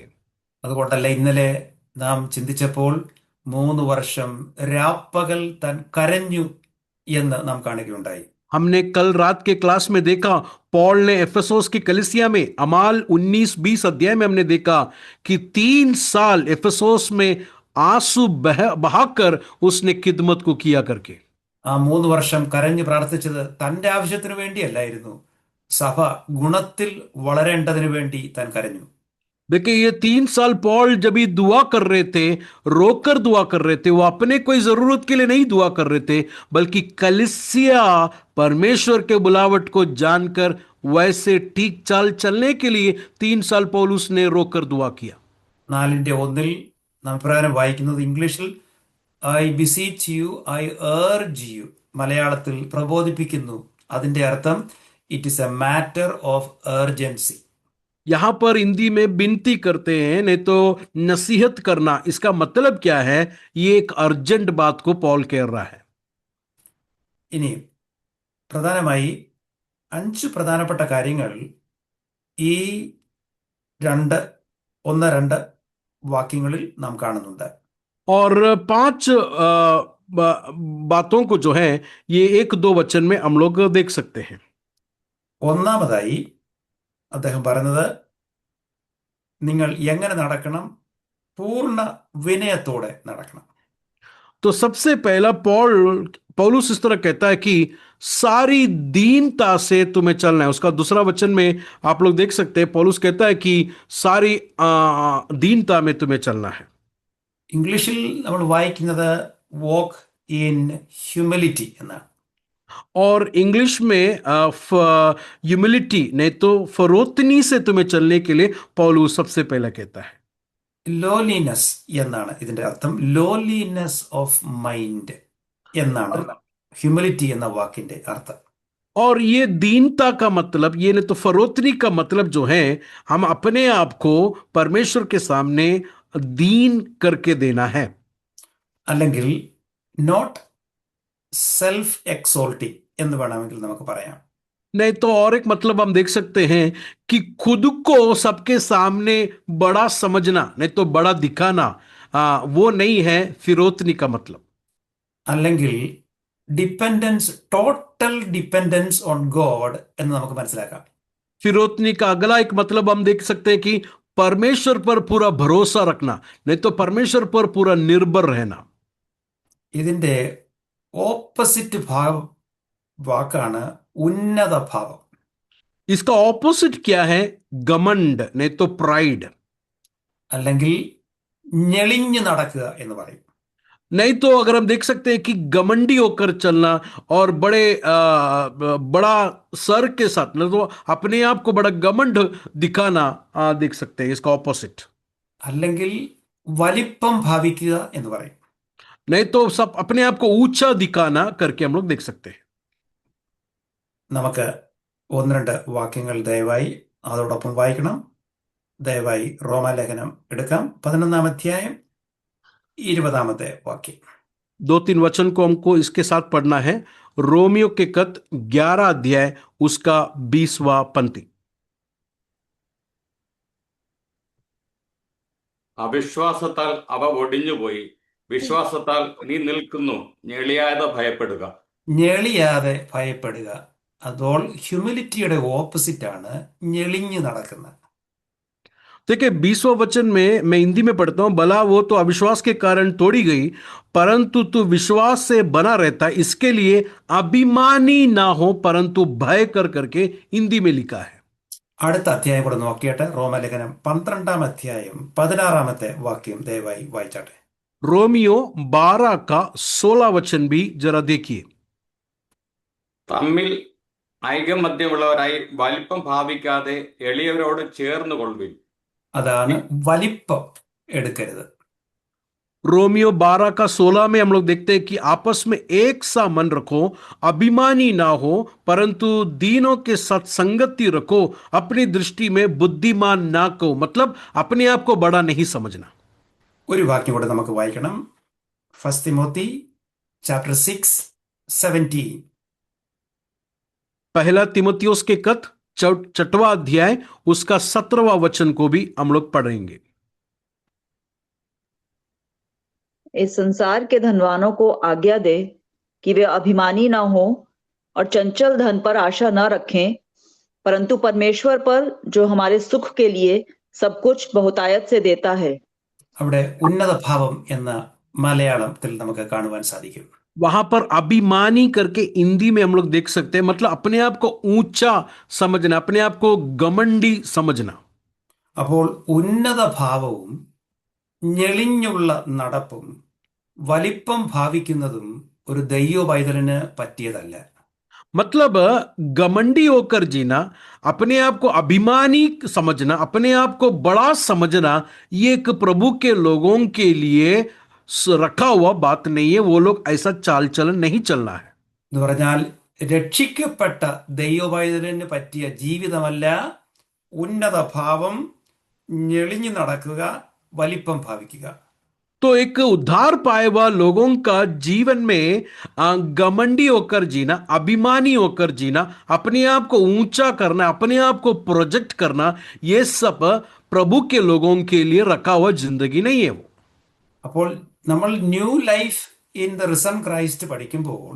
Speaker 1: അതുകൊണ്ടല്ല ഇന്നലെ നാം ചിന്തിച്ചപ്പോൾ 3 വർഷം രാപ്പകൽ താൻ കരഞ്ഞു എന്ന് നാം കാണുകയുണ്ടായി.
Speaker 2: हमने कल रात के क्लास में देखा, पॉल ने एफेसोस की कलीसिया में अमाल 19-20 अध्याय में हमने देखा कि 3 साल एफेसोस में आंसू बहाकर उसने खिदमत को किया करके।
Speaker 1: ആ 3 വർഷം കരഞ്ഞു പ്രാർത്ഥിച്ചത് തൻ്റെ ആവശ്യത്തിന് വേണ്ടിയല്ലായിരുന്നു, സഭ ഗുണത്തിൽ വളരേണ്ടതിനു വേണ്ടി താൻ കരഞ്ഞു.
Speaker 2: देखिए, ये 3 साल पॉल जब ही दुआ कर रहे थे, रोकर दुआ कर रहे थे, वो अपने कोई जरूरत के लिए नहीं दुआ कर रहे थे, बल्कि कलीसिया परमेश्वर के बुलावट को जानकर वैसे ठीक चाल चलने के लिए 3 साल पौलुस ने रोकर दुआ किया।
Speaker 1: 4:1 നാം പ്രകാരം വായിക്കുന്നത് ഇംഗ്ലീഷിൽ I beseech you, I urge you, മലയാളത്തിൽ പ്രബോധിപ്പിക്കുന്നു. അതിന്റെ അർത്ഥം it is a matter of urgency.
Speaker 2: यहां पर हिंदी में विनती करते हैं, नहीं तो नसीहत करना। इसका मतलब क्या है? ये एक अर्जेंट बात को पॉल कह रहा है।
Speaker 1: ഇനി പ്രധാനമായി 5 പ്രധാനപ്പെട്ട കാര്യങ്ങൾ ഈ 1-2 വാക്യങ്ങളിൽ നാം കാണുന്നുണ്ട്.
Speaker 2: और 5 बातों को जो है ये 1-2 वचन में हम लोग देख सकते हैं।
Speaker 1: ഒന്നാമതായി അദ്ദേഹം പറയുന്നത് നിങ്ങൾ എങ്ങനെ നടക്കണം? പൂർണ്ണ വിനയത്തോടെ നടക്കണം.
Speaker 2: तो सबसे पहला पौलुस इस तरह कहता है कि सारी दीनता से तुम्हें चलना है। उसका दूसरा वचन में आप लोग देख सकते हैं, पौलुस कहता है कि सारी दीनता में तुम्हें चलना है।
Speaker 1: ഇംഗ്ലീഷിൽ നമ്മൾ വായിക്കുന്നത് വോക്ക് ഇൻ ഹ്യൂമിലിറ്റി എന്നാണ്.
Speaker 2: और इंग्लिश में ह्यूमिलिटी नहीं तो फरोतनी से तुम्हें चलने के लिए पौलुस सबसे पहला कहता है।
Speaker 1: ലോലിനെസ് എന്നാണ് ഇതിന്റെ അർത്ഥം. ലോലിനെസ് ഓഫ് മൈൻഡ് എന്നാണ് ഹ്യൂമിലിറ്റി എന്ന വാക്കിന്റെ അർത്ഥം.
Speaker 2: और ये दीनता का मतलब, ये नहीं तो फरोतनी का मतलब जो है, हम अपने आप को परमेश्वर के सामने दीन करके देना है।
Speaker 1: അല്ലെങ്കിൽ നോട്ട് സെൽഫ് എക്സോൾട്ടിങ് എന്ന് വേണമെങ്കിൽ നമുക്ക് പറയാം.
Speaker 2: नहीं तो और एक मतलब हम देख सकते हैं कि खुद को सबके सामने बड़ा समझना, नहीं तो बड़ा दिखाना, वो नहीं है फिरोतनी का मतलब।
Speaker 1: അല്ലെങ്കിൽ dependence, total dependence on God എന്ന് നമുക്ക് മനസ്സിലാക്കാം.
Speaker 2: फिरोतनी का अगला एक मतलब हम देख सकते हैं कि परमेश्वर पर पूरा भरोसा रखना, नहीं तो परमेश्वर पर पूरा निर्भर रहना।
Speaker 1: ഇതിന്റെ ഓപ്പോസിറ്റ് വാക്കാണ് ഉന്നത ഭാവം.
Speaker 2: इसका ऑपोजिट क्या है? घमंड, नहीं तो प्राइड।
Speaker 1: അല്ലെങ്കിൽ ഞെളിഞ്ഞു നടക്കുക എന്ന് പറയും.
Speaker 2: नहीं तो अगर हम देख सकते हैं कि घमंडी होकर चलना और बड़ा सर के साथ, नहीं तो अपने आप को बड़ा घमंड दिखाना, देख सकते हैं इसका ऑपोजिट।
Speaker 1: അല്ലെങ്കിൽ വലിപ്പം ഭാവിക്കുക എന്ന് പറയും.
Speaker 2: नहीं तो सब अपने आप को ऊंचा दिखाना करके हम लोग देख सकते हैं।
Speaker 1: നമുക്ക് 1-2 വാക്യങ്ങൾ ദയവായി അതോടൊപ്പം വായിക്കണം. ദയവായി റോമാലേഖനം എടുക്കാം. 11-ാം അധ്യായം 20-ാമത്തെ വാക്യം.
Speaker 2: 2-3 वचन को हमको इसके साथ पढ़ना है। रोमियो के खत 11 अध्याय उसका 20वां पंक्ति।
Speaker 4: അവിശ്വാസത്താൽ അവ ഒടിഞ്ഞുപോയി, വിശ്വാസത്താൽ നീ നിൽക്കുന്നു, ഞെളിയാതെ ഭയപ്പെടുക.
Speaker 1: ഞെളിയാതെ ഭയപ്പെടുക. അപ്പോൾ ഹ്യൂമിലിറ്റിയുടെ ഓപ്പോസിറ്റാണ് ഞെളിഞ്ഞു നടക്കുന്നത്.
Speaker 2: देखिए 20वां वचन में मैं हिंदी में पढ़ता हूं, भला वो तो अविश्वास के कारण तोड़ी गई, परंतु तू विश्वास से बना रहता, इसके लिए अभिमानी ना हो परंतु भय कर करके हिंदी में लिखा है।
Speaker 1: അടുത്ത അധ്യായം കൂടെ നോക്കിയിട്ട് റോമലേഖനം 12-ാം അധ്യായം 16-ാമത്തെ വാക്യം ദയവായി വായിച്ചാട്ടെ.
Speaker 2: रोमियो 12 का 16 वचन भी जरा देखिए।
Speaker 4: തമ്മിൽ ഐകമത്യമുള്ളവരായി വലിപ്പം ഭാവിക്കാതെ എളിയവരോട് ചേർന്ന് കൊള്ളുവിൻ.
Speaker 1: അതാണ് വലിപ്പം എടുക്കരുത്.
Speaker 2: रोमियो 12 का 16 में हम लोग देखते हैं कि आपस में एक सा मन रखो, अभिमानी ना हो परंतु दीनों के साथ संगति रखो, अपनी दृष्टि में बुद्धिमान ना कहो, मतलब अपने आप को बड़ा नहीं समझना।
Speaker 1: ഒരു വാക്യം കൂടെ നമുക്ക് വായിക്കണം. 1 തിമോത്തി chapter 6:17.
Speaker 2: पहला तिमुथियुस के खत 6वां अध्याय उसका 17वां वचन को भी हम लोग पढ़ेंगे।
Speaker 7: इस संसार के धनवानों को आज्ञा दे कि वे अभिमानी न हो और चंचल धन पर आशा न रखें, परंतु परमेश्वर पर जो हमारे सुख के लिए सब कुछ बहुतायत से देता है।
Speaker 1: അവിടെ ഉന്നത ഭാവം എന്ന മലയാളത്തിൽ നമുക്ക് കാണുവാൻ സാധിക്കും.
Speaker 2: वहां पर अभिमानी करके हिंदी में हम लोग देख सकते हैं, मतलब अपने आप को ऊंचा समझना, अपने आप को घमंडी समझना।
Speaker 1: അപ്പോൾ ഉന്നത ഭാവവും ഞെളിഞ്ഞുള്ള നടപ്പും വലിപ്പം ഭാവിക്കുന്നതും ഒരു ദൈവ പൈതലിന് പറ്റിയതല്ല.
Speaker 2: मतलब घमंडी होकर जीना, अपने आप को अभिमानी समझना, अपने आप को बड़ा समझना, ये एक प्रभु के लोगों के लिए रखा हुआ बात नहीं है। वो लोग ऐसा चाल चलन नहीं चलना है।
Speaker 1: എന്ന് പറഞ്ഞാൽ രക്ഷിക്കപ്പെട്ട ദൈവ പൈതലിന് പറ്റിയ ജീവിതമല്ല ഉന്നത ഭാവം, ഞെളിഞ്ഞു നടക്കുക, വലിപ്പം ഭാവിക്കുക.
Speaker 2: तो एक उद्धार पाए हुआ लोगों का जीवन में घमंडी होकर जीना, अभिमानी होकर जीना, अपने आप को ऊंचा करना, अपने आप को प्रोजेक्ट करना, ये सब प्रभु के लोगों के लिए रखा हुआ जिंदगी नहीं है वो।
Speaker 1: അപ്പോൾ നമ്മൾ new life in the risen Christ പഠിക്കുമ്പോൾ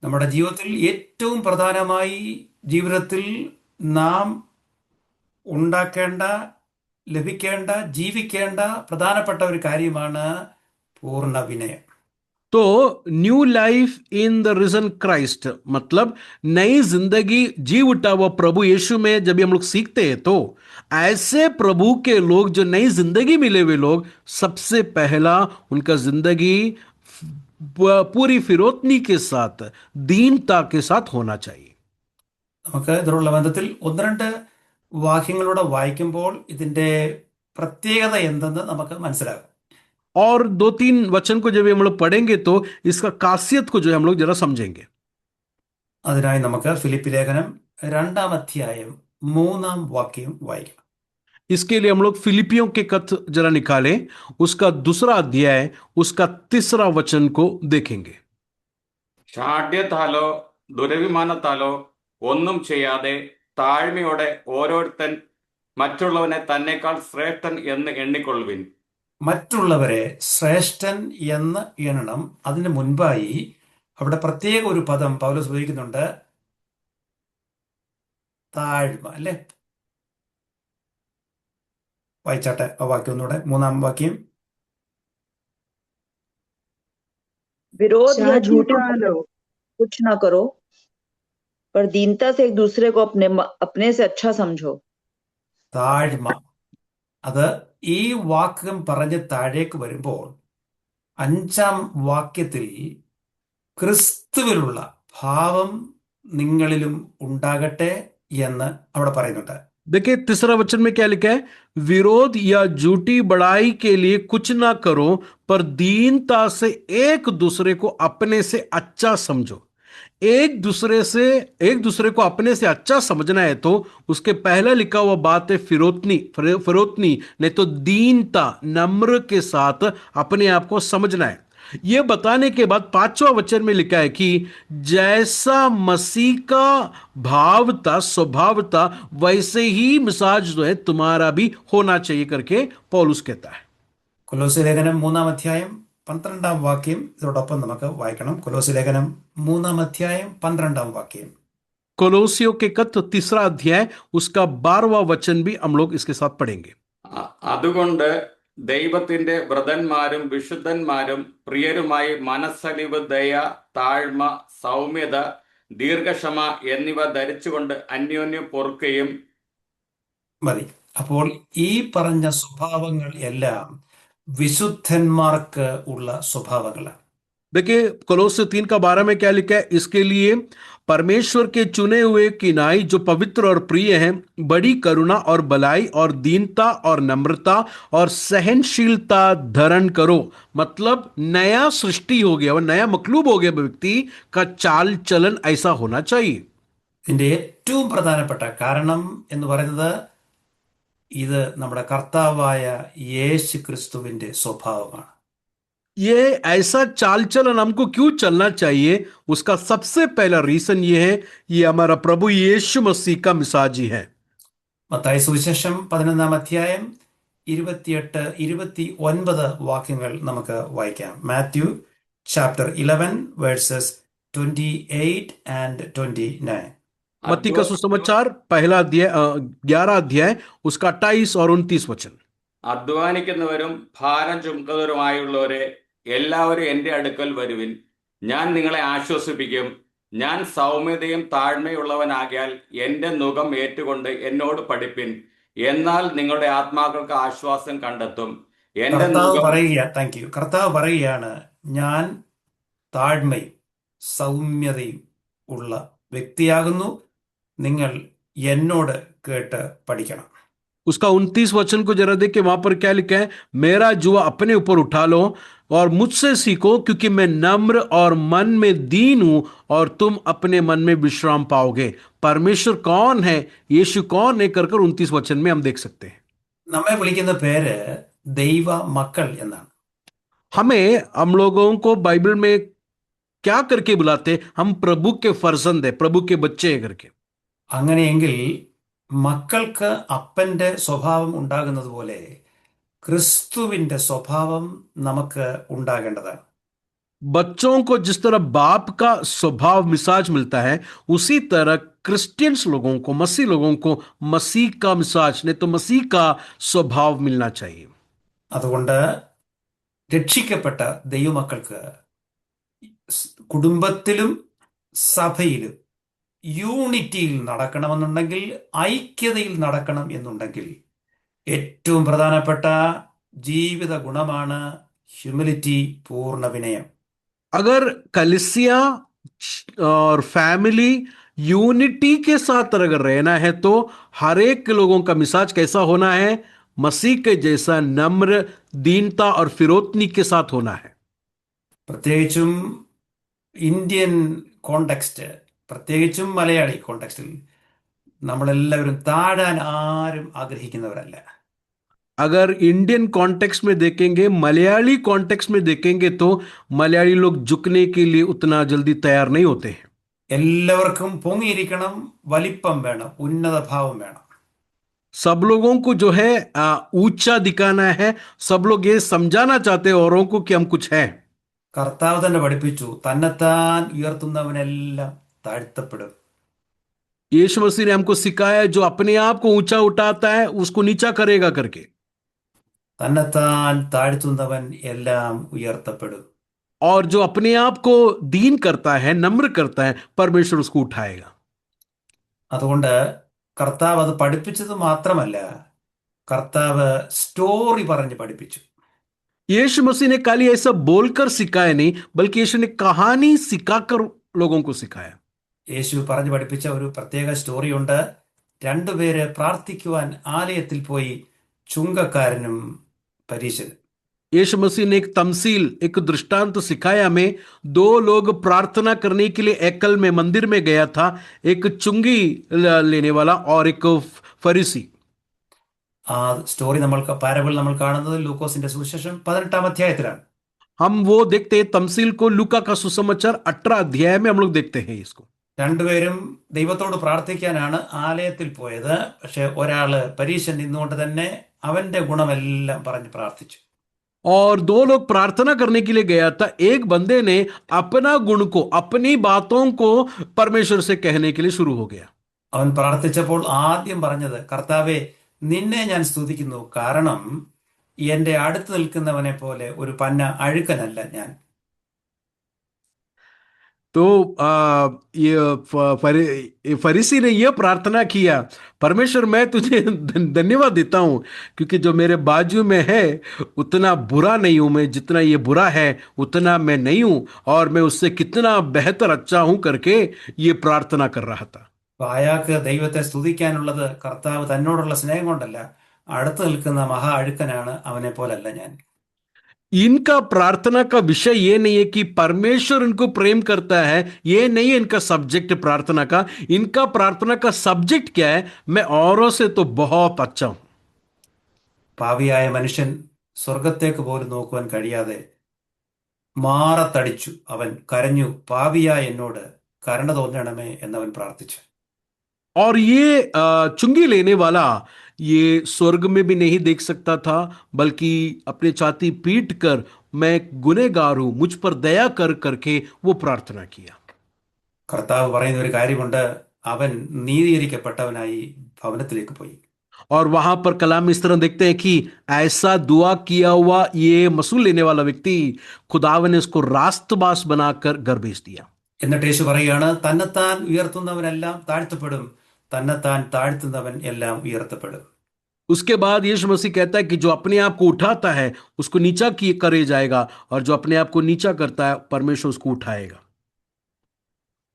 Speaker 1: നമ്മുടെ ജീവിതത്തിൽ ഏറ്റവും പ്രധാനമായി ജീവിതത്തിൽ നാം ഉണ്ടാക്കേണ്ട, ലഭിക്കേണ്ട, ജീവിക്കേണ്ട പ്രധാനപ്പെട്ട ഒരു കാര്യമാണ് പൂർണ്ണ വിനയം.
Speaker 2: तो new life in the region Christ मतलब नई जिंदगी जी उठा हुआ प्रभु यीशु में जब हम लोग सीखते हैं, तो ऐसे प्रभु के लोग जो नई जिंदगी मिले हुए लोग, सबसे पहला उनका जिंदगी पूरी फिरौतनी के साथ, दीनता के साथ होना चाहिए।
Speaker 1: നമുക്ക് ഇതിനുള്ള ബന്ധത്തിൽ ഒന്ന് രണ്ട് വാക്യങ്ങളൂടെ വായിക്കുമ്പോൾ ഇതിന്റെ പ്രത്യേകത എന്തെന്ന് നമുക്ക് മനസ്സിലാകും.
Speaker 2: और 2-3 वचन को जब हम लोग पढ़ेंगे तो इसका खासियत को जो है हम लोग जरा समझेंगे।
Speaker 1: അതിനായി നമുക്ക് ഫിലിപ്പി ലേഖനം 2-ാം അധ്യായം 3-ാം വാക്യം വായിക്കാം.
Speaker 2: इसके लिए हम लोग फिलिपियों के खत जरा निकालें, उसका 2 अध्याय उसका 3 वचन को देखेंगे।
Speaker 4: ഷാഢ്യത്താലോ ദുരഭിമാനത്താലോ ഒന്നും ചെയ്യാതെ താഴ്മയോടെ ഓരോരുത്തൻ മറ്റുള്ളവനെ തന്നെക്കാൾ ശ്രേഷ്ഠൻ എന്ന് എണ്ണിക്കൊള്ളുവിൻ.
Speaker 1: മറ്റുള്ളവരെ ശ്രേഷ്ഠൻ എന്ന് എണ്ണണം. അതിന് മുൻപായി അവിടെ പ്രത്യേക ഒരു പദം പൗലോസ് ഉപയോഗിക്കുന്നുണ്ട്, താഴ്മ. അല്ലേ? വായിച്ചാട്ടെ ആ വാക്യം ഒന്നുകൂടെ, 3-ാം വാക്യം.
Speaker 7: विरोध या झूठे
Speaker 8: ഷാഠ്യത്താലോ
Speaker 7: कुछ ना करो, पर दीनता से एक दूसरे को अपने से अच्छा समझो।
Speaker 1: താഴ്മ. അത് ഈ വാക്യം പറഞ്ഞ് താഴേക്ക് വരുമ്പോൾ 5-ാം വാക്യത്തിൽ ക്രിസ്തുവിലുള്ള ഭാവം നിങ്ങളിലും ഉണ്ടാകട്ടെ എന്ന് അവിടെ പറയുന്നുണ്ട്.
Speaker 2: देखिए 3 वचन में क्या लिखा है? विरोध या झूठी बड़ाई के लिए कुछ ना करो, पर दीनता से एक दूसरे को अपने से अच्छा समझो। एक दूसरे को अपने से अच्छा समझना है तो उसके पहला लिखा हुआ बात है फिरौतनी नहीं तो दीनता, नम्र के साथ अपने आप को समझना है। यह बताने के बाद 5वां वचन में लिखा है कि जैसा मसीह का भाव था, स्वभाव था, वैसे ही मिजाज जो है तुम्हारा भी होना चाहिए करके पौलुस कहता है।
Speaker 1: കൊലോസ്യ ലേഖനം 3-ാം അധ്യായം 12-ാം വാക്യം ഇതോടൊപ്പം നമുക്ക് വായിക്കണം. കൊലോസ്യ ലേഖനം 3-ാം അധ്യായം 12-ാം വാക്യം.
Speaker 2: कोलोसियों के खत 3 अध्याय उसका 12वां वचन भी हम लोग इसके साथ पढ़ेंगे।
Speaker 4: അതുകൊണ്ട് ദൈവത്തിന്റെ വ്രതന്മാരും വിശുദ്ധന്മാരും പ്രിയരുമായി മനസ്സലിവ്, ദയ, താഴ്മ, സൗമ്യത, ദീർഘക്ഷമ എന്നിവ ധരിച്ചുകൊണ്ട് അന്യോന്യം പൊറുക്കുകയും.
Speaker 1: മതി. അപ്പോൾ ഈ പറഞ്ഞ സ്വഭാവങ്ങൾ എല്ലാം വിശുദ്ധന്മാർക്ക് ഉള്ള സ്വഭാവങ്ങളാണ്.
Speaker 2: देखिए कोलोसे 3 का 12 में क्या लिखा है? इसके लिए परमेश्वर के चुने हुए की नाई जो पवित्र और प्रिय हैं, बड़ी करुणा और भलाई और दीनता और नम्रता और सहनशीलता धारण करो. मतलब नया सृष्टि हो गया, वो नया मखलूब हो गया व्यक्ति का चाल चलन ऐसा होना चाहिए.
Speaker 1: ഇതിന്റെ ഏറ്റവും പ്രധാനപ്പെട്ട കാരണം എന്ന് പറയുന്നത് ഇത് നമ്മുടെ കർത്താവായ യേശു ക്രിസ്തുവിന്റെ സ്വഭാവമാണ്.
Speaker 2: ये ऐसा चाल चलन हमको क्यों चलना चाहिए? उसका सबसे पहला रीजन ये है, ये हमारा प्रभु यीशु मसीह का मिजाजी है.
Speaker 1: മത്തായി സുവിശേഷം 11 അധ്യായം 28, 29 വാക്യങ്ങൾ നമുക്ക് വായിക്കാം. Matthew chapter 11 versus 28 and 29.
Speaker 2: मत्ती का सुसमाचार पहला अध्याय 11 अध्याय उसका 28 और 29 वचन.
Speaker 4: അധ്വാനിക്കുന്നവരും ഭാരം ചുമക്കുന്നവരുമായുള്ളവരെ എല്ലാവരും എൻ്റെ അടുക്കൽ വരുവിൻ, ഞാൻ നിങ്ങളെ ആശ്വസിപ്പിക്കും. ഞാൻ സൗമ്യതയും താഴ്മയുള്ളവനാകിയാൽ എൻ്റെ നുകം ഏറ്റുകൊണ്ട് എന്നോട് പഠിപ്പിൻ, എന്നാൽ നിങ്ങളുടെ ആത്മാക്കൾക്ക് ആശ്വാസം കണ്ടെത്തും. എൻ്റെ നുകം
Speaker 1: കർത്താവ് പറയുകയാണ്, ഞാൻ താഴ്മയും സൗമ്യതയും ഉള്ള വ്യക്തിയാകുന്നു, നിങ്ങൾ എന്നോട് കേട്ട് പഠിക്കണം.
Speaker 2: उसका 29 वचन को जरा देखिए, वहां पर क्या लिखा है? मेरा जुआ अपने ऊपर उठा लो और मुझसे सीखो, क्योंकि मैं नम्र और मन में दीन हूं और तुम अपने मन में विश्राम पाओगे. परमेश्वर कौन है, यीशु कौन है, कर 29 वचन में हम देख सकते हैं.
Speaker 1: നമ്മെ വിളിക്കുന്ന പേര് ദൈവ മക്കൾ എന്നാണ്.
Speaker 2: हमें हम लोगों को बाइबल में क्या करके बुलाते हैं? हम प्रभु के फर्जंद है, प्रभु के बच्चे हैं करके.
Speaker 1: അങ്ങനെയെങ്കിൽ മക്കൾക്ക് അപ്പന്റെ സ്വഭാവം ഉണ്ടാകുന്നത് പോലെ ക്രിസ്തുവിന്റെ സ്വഭാവം നമുക്ക് ഉണ്ടാകേണ്ടതാണ്.
Speaker 2: बच्चों को जिस तरह बाप का स्वभाव मिजाज मिलता है, उसी तरह क्रिश्चियंस लोगों को, मसीह लोगों को मसीह का मिजाज नहीं तो मसीह का स्वभाव मिलना चाहिए.
Speaker 1: അതുകൊണ്ട് രക്ഷിക്കപ്പെട്ട ദൈവമക്കൾക്ക് കുടുംബത്തിലും സഭയിലും യൂണിറ്റിയിൽ നടക്കണമെന്നുണ്ടെങ്കിൽ, ഐക്യതയിൽ നടക്കണം എന്നുണ്ടെങ്കിൽ ഏറ്റവും പ്രധാനപ്പെട്ട ജീവിത ഗുണമാണ് ഹ്യൂമിലിറ്റി, പൂർണ്ണ വിനയം.
Speaker 2: अगर कलिसिया और फैमिली यूनिटी के साथ अगर रहना है तो हर एक लोगों का मिजाज कैसा होना है? मसीह के जैसा नम्र, दीनता और फिरोतनी के साथ होना है.
Speaker 1: പ്രത്യേകിച്ചും ഇന്ത്യൻ കോണ്ടെക്സ്റ്റ്, പ്രത്യേകിച്ചും മലയാളി കോണ്ടെക്സ്റ്റിൽ നമ്മളെല്ലാവരും താഴാൻ ആരും ആഗ്രഹിക്കുന്നവരല്ല.
Speaker 2: अगर इंडियन कॉन्टेक्स्ट में देखेंगे, मलयाली कॉन्टेक्स्ट में देखेंगे तो मलयाली लोग झुकने के लिए उतना जल्दी तैयार नहीं होते हैं.
Speaker 1: എല്ലാവർക്കും പൊങ്ങിയിരിക്കണം, വലിപ്പം വേണം, ഉന്നത ഭാവം വേണം.
Speaker 2: सब लोगों को जो है ऊंचा दिखाना है. सब लोग ये समझाना चाहते हैं औरों को कि हम कुछ है.
Speaker 1: കർത്താവ് തന്നെ പഠിപ്പിച്ചു, തന്നെത്താൻ ഉയർത്തുന്നവനെല്ലാം താഴ്ത്തപ്പെടും.
Speaker 2: यीशु मसीह ने हमको सिखाया, जो अपने आप को ऊंचा उठाता है उसको नीचा करेगा करके.
Speaker 1: തന്നെത്താൻ താഴ്ത്തുന്നവൻ എല്ലാം ഉയർത്തപ്പെടും.
Speaker 2: और जो अपने आप को दीन करता है, नम्र करता है, परमेश्वर उसको उठाएगा.
Speaker 1: അതുകൊണ്ട് കർത്താവ് അത് പഠിപ്പിച്ചത് മാത്രമല്ല, കർത്താവ് സ്റ്റോറി പറഞ്ഞ് പഠിപ്പിച്ചു.
Speaker 2: यीशु मसीह ने खाली ऐसा बोलकर सिखाया नहीं, बल्कि यीशु ने कहानी सिखाकर लोगों को सिखाया.
Speaker 1: യേശു പറഞ്ഞു പഠിപ്പിച്ച ഒരു പ്രത്യേക സ്റ്റോറിയുണ്ട്. രണ്ടുപേര് പ്രാർത്ഥിക്കുവാൻ ആലയത്തിൽ പോയി, ചുങ്കക്കാരനും പരീശനും.
Speaker 2: यीशु मसीह ने एक तमसील, एक दृष्टांत सिखाया हमें. दो लोग प्रार्थना करने के लिए एकल में, मंदिर में गया था, एक चुंगी लेने वाला और एक फरीसी.
Speaker 1: ആ സ്റ്റോറി പാരബിൾ നമ്മൾ കാണുന്നത് ലൂക്കോസിന്റെ സുവിശേഷം 18 അധ്യായത്തിലാണ്.
Speaker 2: हम वो देखते हैं तमसील को लूका का सुसमाचार 18 अध्याय में हम लोग देखते हैं इसको.
Speaker 1: രണ്ടുപേരും ദൈവത്തോട് പ്രാർത്ഥിക്കാനാണ് ആലയത്തിൽ പോയത്. പക്ഷെ ഒരാള് പരീശൻ നിന്നുകൊണ്ട് തന്നെ അവന്റെ ഗുണമെല്ലാം പറഞ്ഞ് പ്രാർത്ഥിച്ചു.
Speaker 2: और दो लोग प्रार्थना करने के लिए गया था. एक बंदे ने अपना गुण को, अपनी बातों को परमेश्वर से कहने के लिए शुरू हो गया.
Speaker 1: അവൻ പ്രാർത്ഥിച്ചപ്പോൾ ആദ്യം പറഞ്ഞത്, കർത്താവേ, നിന്നെ ഞാൻ സ്തുതിക്കുന്നു, കാരണം എന്റെ അടുത്ത് നിൽക്കുന്നവനെ പോലെ ഒരു പന്ന അഴുക്കനല്ല ഞാൻ.
Speaker 2: तो ये फरीसी ने यह प्रार्थना किया, परमेश्वर मैं तुझे धन्यवाद देता हूं क्योंकि जो मेरे बाजू में है उतना बुरा नहीं हूं मैं, जितना ये बुरा है उतना मैं नहीं हूं, और मैं उससे कितना बेहतर अच्छा हूं करके ये प्रार्थना कर रहा था.
Speaker 1: അപ്പൊ അയാൾക്ക് ദൈവത്തെ സ്തുതിക്കാനുള്ളത് കർത്താവ് തന്നോടുള്ള സ്നേഹം കൊണ്ടല്ല, അടുത്ത് നിൽക്കുന്ന മഹാ അഴുക്കനാണ്, അവനെ പോലല്ല ഞാൻ.
Speaker 2: इनका प्रार्थना का विषय ये नहीं है कि परमेश्वर इनको प्रेम करता है, ये नहीं है इनका सब्जेक्ट प्रार्थना का. इनका प्रार्थना का सब्जेक्ट क्या है? मैं औरों से तो बहुत अच्छा हूं.
Speaker 1: പാപിയായ മനുഷ്യൻ സ്വർഗത്തേക്ക് പോലും നോക്കുവാൻ കഴിയാതെ മാറത്തടിച്ചു. അവൻ കരഞ്ഞു, പാപിയായ എന്നോട് കരുണ തോന്നണമേ എന്നവൻ പ്രാർത്ഥിച്ചു.
Speaker 2: और ये चुंगी लेने वाला ये स्वर्ग में भी नहीं देख सकता था, बल्कि अपने छाती पीट कर मैं गुनहगार हूं, मुझ पर दया कर करके वो प्रार्थना किया.
Speaker 1: കർത്താവ് പറയുന്ന ഒരു കാര്യമുണ്ട്, അവൻ നീതീകരിക്കപ്പെട്ടവനായി ഭവനത്തിലേക്ക് പോയി.
Speaker 2: और वहां पर कलाम इस तरह देखते हैं कि ऐसा दुआ किया हुआ ये मसूल लेने वाला व्यक्ति, खुदावन ने उसको रास्तबास बनाकर घर भेज दिया.
Speaker 1: എന്നിട്ട് യേശു പറയുകയാണ്, തന്നെത്താൻ ഉയർത്തുന്നവനെല്ലാം താഴ്ത്തപ്പെടും, തന്നെത്താൻ താഴ്ത്തുന്നവൻ എല്ലാം ഉയർത്തപ്പെടും.
Speaker 2: उसके बाद यीशु मसीह कहता है कि जो अपने आप को उठाता है उसको नीचा करे जाएगा, और जो अपने आप को नीचा करता है परमेश्वर उसको उठाएगा.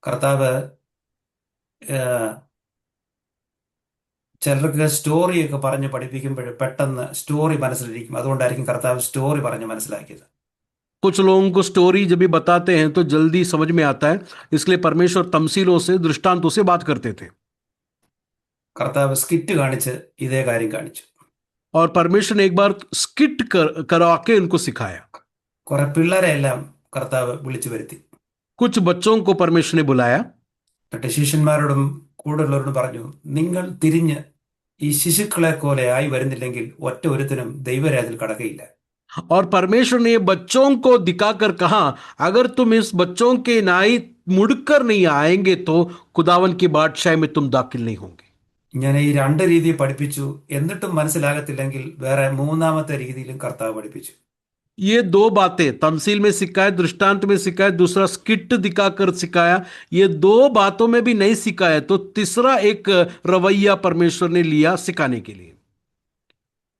Speaker 1: കർത്താവ് ചിലർക്ക് സ്റ്റോറിയൊക്കെ പറഞ്ഞ് പഠിപ്പിക്കുമ്പോൾ പെട്ടെന്ന് സ്റ്റോറി മനസ്സിലിരിക്കും. അതുകൊണ്ടായിരിക്കും കർത്താവ് സ്റ്റോറി പറഞ്ഞ് മനസ്സിലാക്കിയത്.
Speaker 2: कुछ लोगों को स्टोरी जब भी बताते हैं तो जल्दी समझ में आता है, इसलिए परमेश्वर तमसीलों से, दृष्टांतों से बात करते थे.
Speaker 1: കർത്താവ് സ്കിറ്റ് കാണിച്ച് ഇതേ കാര്യം കാണിച്ചു.
Speaker 2: और परमेश्वर ने एक बार स्किट करवा के उनको सिखाया.
Speaker 1: കുറെ പിള്ളേരെ എല്ലാം കർത്താവ് വിളിച്ചു വരുത്തി.
Speaker 2: कुछ बच्चों को परमेश्वर ने बुलाया.
Speaker 1: എന്നിട്ട് ശിഷ്യന്മാരോടും കൂടെയുള്ളവരോടും പറഞ്ഞു, നിങ്ങൾ തിരിഞ്ഞ് ഈ ശിശുക്കളെ പോലെ ആയി വരുന്നില്ലെങ്കിൽ ഒറ്റ ഒരുത്തനും ദൈവരാജ്യത്തിൽ കടക്കയില്ല.
Speaker 2: और परमेश्वर ने बच्चों को दिखाकर कहा, अगर तुम इस बच्चों के नाई मुड़कर नहीं आएंगे तो खुदावन की बादशाही में तुम दाखिल नहीं होंगे.
Speaker 1: ഇങ്ങനെ ഈ രണ്ട് രീതി പഠിപ്പിച്ചു. എന്നിട്ടും മനസ്സിലാകത്തില്ലെങ്കിൽ വേറെ മൂന്നാമത്തെ രീതിയിലും കർത്താവ് പഠിപ്പിച്ചു.
Speaker 2: ये दो बातें, तमसील में सिखाया, दृष्टांत में सिखाया, दूसरा स्किट दिखाकर सिखाया. ये दो बातों में भी नहीं सिखाया तो तीसरा एक रवैया परमेश्वर ने लिया सिखाने के लिए.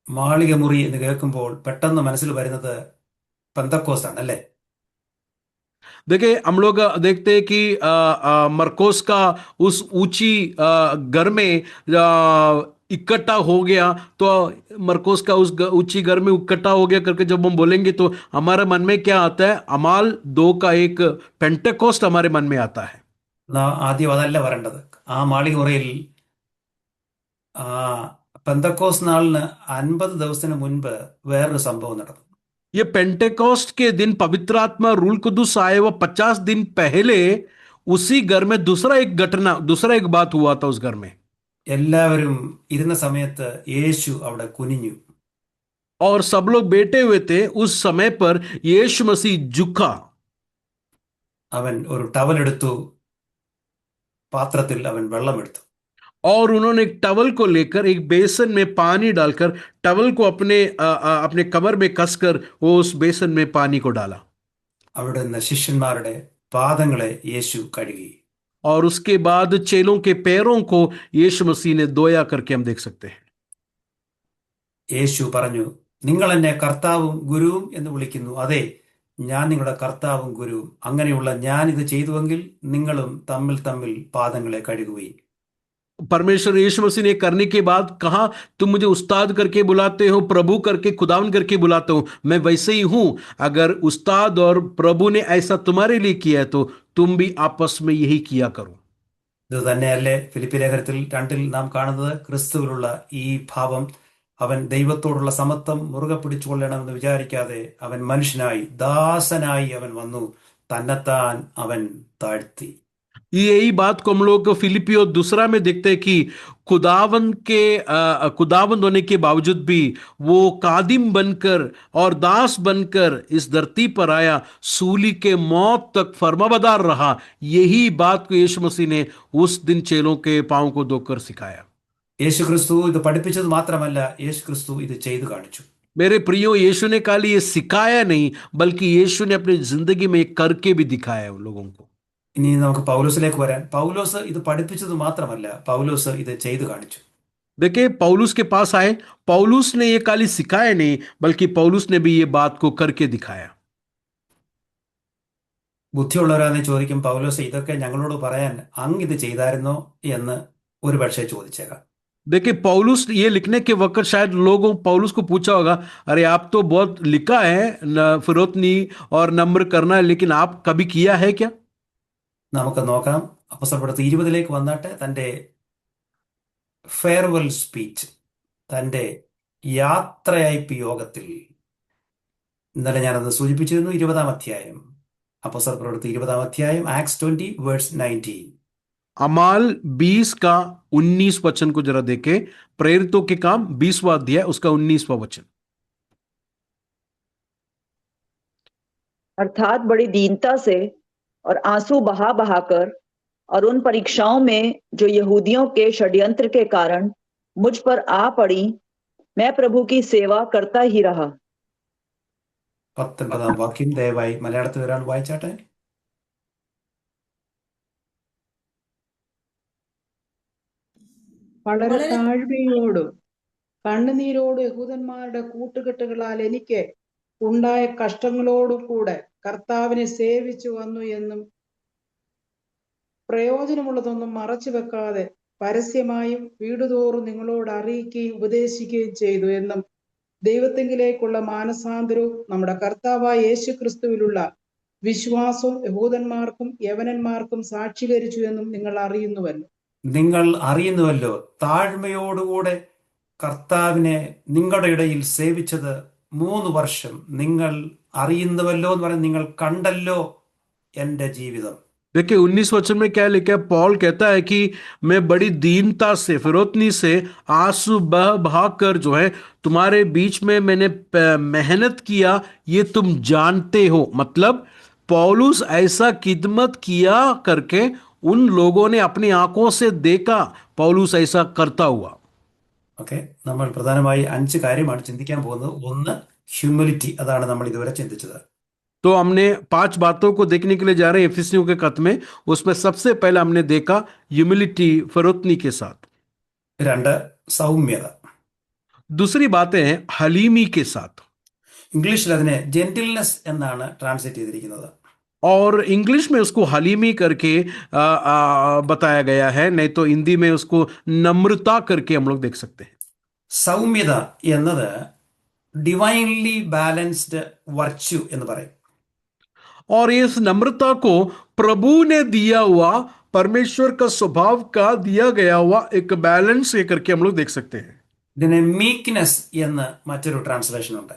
Speaker 1: മാളിക മുറി എന്ന് കേൾക്കുമ്പോൾ പെട്ടെന്ന് മനസ്സിൽ വരുന്നത് പെന്തക്കോസ്താണ്, അല്ലേ?
Speaker 2: देखिए, हम लोग देखते हैं कि मरकोस का उस ऊंची घर में इकट्ठा हो गया, तो मरकोस का उस ऊंची घर में इकट्ठा हो गया करके जब हम बोलेंगे तो हमारे मन में क्या आता है? अमाल 2 का एक पेंटेकोस्ट हमारे मन में आता है.
Speaker 1: ആദ്യം അതല്ല വരേണ്ടത്. ആ മാളിക മുറിയിൽ പെന്തക്കോസ് നാളിന് 50 ദിവസത്തിന് മുൻപ് വേറൊരു സംഭവം നടന്നു.
Speaker 2: ये पेंटेकोस्ट के दिन पवित्र आत्मा रूल कुदुस आए हुआ 50 दिन पहले उसी घर में दूसरा एक बात हुआ था उस घर में.
Speaker 1: എല്ലാവരും ഇരുന്ന സമയത്ത് യേശു അവിടെ കുനിഞ്ഞു.
Speaker 2: और सब लोग बैठे हुए थे, उस समय पर यीशु मसीह झुका.
Speaker 1: അവൻ ഒരു ടവലെടുത്തു, പാത്രത്തിൽ അവൻ വെള്ളമെടുത്തു.
Speaker 2: और उन्होंने एक टवल को लेकर एक बेसन में पानी डालकर टवल को अपने कमर में कसकर वो उस बेसन में पानी को डाला.
Speaker 1: അവിടെ നിന്ന് ശിഷ്യന്മാരുടെ പാദങ്ങളെ യേശു കഴുകി.
Speaker 2: और उसके बाद चेलों के पैरों को यीशु मसीह ने धोया करके हम देख सकते हैं.
Speaker 1: യേശു പറഞ്ഞു, നിങ്ങൾ എന്നെ കർത്താവും ഗുരുവും എന്ന് വിളിക്കുന്നു. അതെ, ഞാൻ നിങ്ങളുടെ കർത്താവും ഗുരുവും. അങ്ങനെയുള്ള ഞാൻ ഇത് ചെയ്തുവെങ്കിൽ നിങ്ങളും തമ്മിൽ തമ്മിൽ പാദങ്ങളെ കഴുകുകയും.
Speaker 2: परमेश्वर यीशु मसीह ने करने के बाद कहा, तुम मुझे उस्ताद करके बुलाते हो, प्रभु करके, खुदावन करके बुलाते हो, मैं वैसे ही हूं. अगर उस्ताद और प्रभु ने ऐसा तुम्हारे लिए किया है तो तुम भी आपस में यही किया करो.
Speaker 1: ഇത് തന്നെയല്ലേ ഫിലിപ്പി ലേഖനത്തിൽ 2 നാം കാണുന്നത്? ക്രിസ്തുവിലുള്ള ഈ ഭാവം, അവൻ ദൈവത്തോടുള്ള സമത്വം മുറുകെ പിടിച്ചുകൊള്ളണമെന്ന് വിചാരിക്കാതെ അവൻ മനുഷ്യനായി, ദാസനായി അവൻ വന്നു, തന്നെത്താൻ അവൻ താഴ്ത്തി.
Speaker 2: यही बात को हम लोग फिलिपियो 2 में देखते हैं कि खुदावंद होने के बावजूद भी वो कादिम बनकर और दास बनकर इस धरती पर आया, सूली के मौत तक फर्माबरदार रहा. यही बात को यीशु मसीह ने उस दिन चेलों के पांव को धोकर सिखाया.
Speaker 1: യേശു ക്രിസ്തു ഇത് പഠിപ്പിച്ചത് മാത്രമല്ല, യേശു ക്രിസ്തു ഇത് ചെയ്തു കാണിച്ചു.
Speaker 2: मेरे प्रियो, यीशु ने खाली ये सिखाया नहीं, बल्कि यीशु ने अपनी जिंदगी में ये करके भी दिखाया उन लोगों को।
Speaker 1: ഇനി നമുക്ക് പൗലോസിലേക്ക് വരാൻ. പൗലോസ് ഇത് പഠിപ്പിച്ചത് മാത്രമല്ല, പൗലോസ് ഇത് ചെയ്തു കാണിച്ചു.
Speaker 2: देखिए, पौलुस के पास आए, पौलुस ने ये खाली सिखाया नहीं, बल्कि पौलुस ने भी ये बात को करके दिखाया।
Speaker 1: ബുദ്ധിയുള്ളവരാന്ന് ചോദിക്കും, പൗലോസ് ഇതൊക്കെ ഞങ്ങളോട് പറയാൻ അങ്ങ് ഇത് ചെയ്തായിരുന്നോ എന്ന് ഒരു പക്ഷേ ചോദിച്ചേക്കാം.
Speaker 2: देखिए, पौलुस ये लिखने के वक्त शायद लोगों पौलुस को पूछा होगा, अरे आप तो बहुत लिखा है फिरौतनी और नम्र करना, लेकिन आप कभी किया है क्या?
Speaker 1: നമുക്ക് നോക്കാം. അപ്പോസ്തലപ്രവൃത്തി 20 വന്നാട്ടെ തൻ്റെ ഫെയർവെൽ സ്പീച്ച്, തൻ്റെ യാത്രയയപ്പ് യോഗത്തിൽ, ഇന്നലെ ഞാനത് സൂചിപ്പിച്ചിരുന്നു, 20 അധ്യായം, അപ്പോസ്തലപ്രവൃത്തി 20 അധ്യായം, ആക്സ് 20 വേഴ്സ് 19.
Speaker 2: अमाल 20 का 19 वचन को जरा देखें। प्रेरितों के काम 20वां अध्याय उसका 19वां वचन।
Speaker 7: अर्थात बड़ी दीनता से और आंसू बहा बहाकर और उन परीक्षाओं में जो यहूदियों के षड्यंत्र के कारण मुझ पर आ पड़ी, मैं प्रभु की सेवा करता ही रहा.
Speaker 1: 19 വാക്യം ദയവായി മലയാളത്തിൽ ഒരാൾ വായിച്ചാട്ടെ.
Speaker 8: വളരെ
Speaker 6: വളരെ
Speaker 8: താഴ്മയോടും കണ്ണുനീരോടും യഹൂദന്മാരുടെ കൂട്ടുകെട്ടുകളാൽ എനിക്ക് ഉണ്ടായ കഷ്ടങ്ങളോടും കൂടെ കർത്താവിനെ സേവിച്ചു വന്നു എന്നും പ്രയോജനമുള്ളതൊന്നും മറച്ചു വെക്കാതെ പരസ്യമായും വീടുതോറും നിങ്ങളോട് അറിയിക്കുകയും ഉപദേശിക്കുകയും ചെയ്തു എന്നും ദൈവത്തെങ്കിലേക്കുള്ള മാനസാന്തരവും നമ്മുടെ കർത്താവായ യേശു ക്രിസ്തുവിലുള്ള വിശ്വാസവും യഹൂദന്മാർക്കും യവനന്മാർക്കും സാക്ഷീകരിച്ചു എന്നും നിങ്ങൾ അറിയുന്നുവല്ലോ.
Speaker 1: നിങ്ങൾ അറിയുന്നുവല്ലോ, താഴ്മയോടുകൂടെ കർത്താവിനെ നിങ്ങളുടെ ഇടയിൽ സേവിച്ചത് 3 വർഷം. നിങ്ങൾ അറിയുന്നുവല്ലോ എന്ന് പറയുന്നത് നിങ്ങൾ കണ്ടല്ലോ എൻ്റെ ജീവിതം.
Speaker 2: देखिए, 19 वचन में क्या लिखा है? पॉल कहता है कि मैं बड़ी दीनता से, फिरौतनी से, आंसू बह बहा कर जो है तुम्हारे बीच में मैंने मेहनत किया, ये तुम जानते हो. मतलब पौलुस ऐसा खिदमत किया करके उन लोगों ने अपनी आंखों से देखा, पौलुस ऐसा करता हुआ.
Speaker 1: ഓക്കെ, നമ്മൾ പ്രധാനമായി 5 കാര്യമാണ് ചിന്തിക്കാൻ പോകുന്നത്. ഒന്ന്, ഹ്യൂമിലിറ്റി, അതാണ് നമ്മൾ ഇതുവരെ ചിന്തിച്ചത്.
Speaker 2: तो हमने 5 बातों को देखने के लिए जा रहे हैं इफिसियों के खत में. उसमें सबसे पहले हमने देखा ह्यूमिलिटी, फिरौतनी के साथ.
Speaker 1: 2, സൗമ്യത.
Speaker 2: दूसरी बातें हैं हलीमी के साथ,
Speaker 1: ഇംഗ്ലീഷിൽ അതിനെ ജെന്റിൽനെസ് എന്നാണ് ട്രാൻസ്ലേറ്റ് ചെയ്തിരിക്കുന്നത്.
Speaker 2: और इंग्लिश में उसको हलीमी करके बताया गया है, नहीं तो हिंदी में उसको नम्रता करके हम लोग देख सकते हैं.
Speaker 1: സൗമ്യത എന്നത് ഡിവൈൻലി ബാലൻസ്ഡ് വർച്യു എന്ന് പറയും.
Speaker 2: और इस नम्रता को प्रभु ने दिया हुआ, परमेश्वर का स्वभाव का दिया गया हुआ एक बैलेंस ये करके हम लोग देख सकते हैं.
Speaker 1: ഇതിനെ മീക്നെസ് എന്ന് മറ്റൊരു ട്രാൻസ്ലേഷൻ ഉണ്ട്.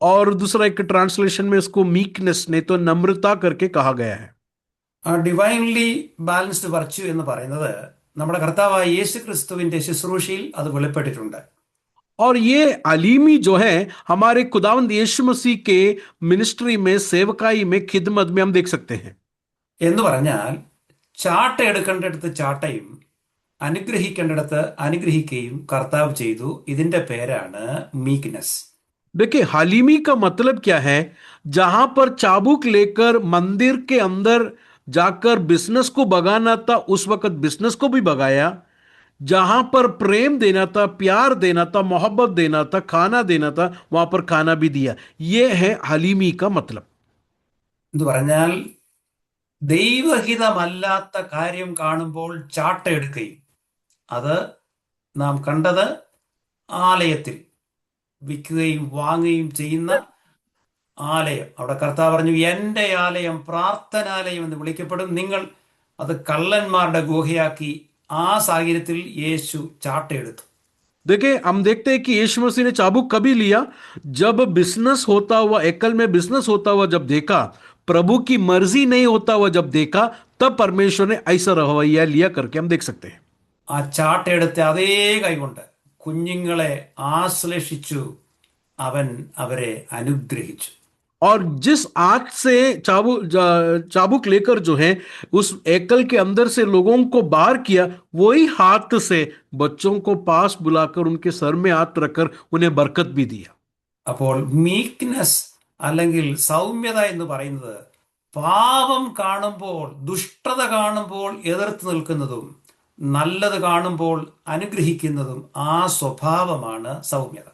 Speaker 2: और दूसरा एक ट्रांसलेशन में इसको मीकनेस, नहीं तो नम्रता करके कहा गया है.
Speaker 1: ആ ഡിവൈൻലി ബാലൻസ്ഡ് വർച്യു എന്ന് പറയുന്നത് നമ്മുടെ കർത്താവായ യേശു ക്രിസ്തുവിന്റെ ശുശ്രൂഷയിൽ അത് വെളിപ്പെട്ടിട്ടുണ്ട്.
Speaker 2: और ये अलीमी जो है हमारे खुदावंद यीशु मसीह के मिनिस्ट्री में, सेवकाई में, खिदमत में हम देख सकते हैं.
Speaker 1: എന്ന് പറഞ്ഞാൽ ചാട്ട എടുക്കേണ്ടടുത്ത് ചാട്ടയും അനുഗ്രഹിക്കേണ്ടടുത്ത് അനുഗ്രഹിക്കുകയും കർത്താവ് ചെയ്തു. ഇതിന്റെ പേരാണ് മീക്നെസ്.
Speaker 2: देखिए, हलीमी का मतलब क्या है? जहां पर चाबुक लेकर मंदिर के अंदर जाकर बिजनेस को भगाना था, उस वक्त बिजनेस को भी भगाया. जहां पर प्रेम देना था, प्यार देना था, मोहब्बत देना था, खाना देना था, वहां पर खाना भी दिया. यह है हलीमी का मतलब.
Speaker 1: എന്ന് പറഞ്ഞാൽ ദൈവഹിതമല്ലാത്ത കാര്യം കാണുമ്പോൾ ചാട്ട എടുക്കുകയും, അത് നാം കണ്ടത് ആലയത്തിൽ വിൽക്കുകയും വാങ്ങുകയും ചെയ്യുന്ന ആലയം. അവിടെ കർത്താവ് പറഞ്ഞു, എൻ്റെ ആലയം പ്രാർത്ഥനാലയം എന്ന് വിളിക്കപ്പെടും, നിങ്ങൾ അത് കള്ളന്മാരുടെ ഗുഹയാക്കി. ആ സാഹചര്യത്തിൽ യേശു ചാട്ടയെടുത്തു.
Speaker 2: देखिए, हम देखते हैं कि यीशु मसीह ने चाबुक कभी लिया? जब बिजनेस होता हुआ, एकल में बिजनेस होता हुआ जब देखा, प्रभु की मर्जी नहीं होता हुआ जब देखा, तब परमेश्वर ने ऐसा रवैया लिया करके हम देख सकते हैं.
Speaker 1: ആ ചാട്ടയെടുത്ത് അതേ കൈകൊണ്ട് കുഞ്ഞുങ്ങളെ ആശ്ലേഷിച്ചു, അവൻ അവരെ അനുഗ്രഹിച്ചു.
Speaker 2: और जिस आंच से चाबुक लेकर जो है उस एकल के अंदर से लोगों को बाहर किया, वही हाथ से बच्चों को पास बुलाकर उनके सर में हाथ रखकर उन्हें बरकत भी दिया.
Speaker 1: അപ്പോൾ മീക്ക്നെസ് അല്ലെങ്കിൽ സൗമ്യത എന്ന് പറയുന്നത് പാപം കാണുമ്പോൾ, ദുഷ്ടത കാണുമ്പോൾ എതിർത്ത് നിൽക്കുന്നതും നല്ലത് കാണുമ്പോൾ അനുഗ്രഹിക്കുന്നതും ആ സ്വഭാവമാണ് സൗമ്യത.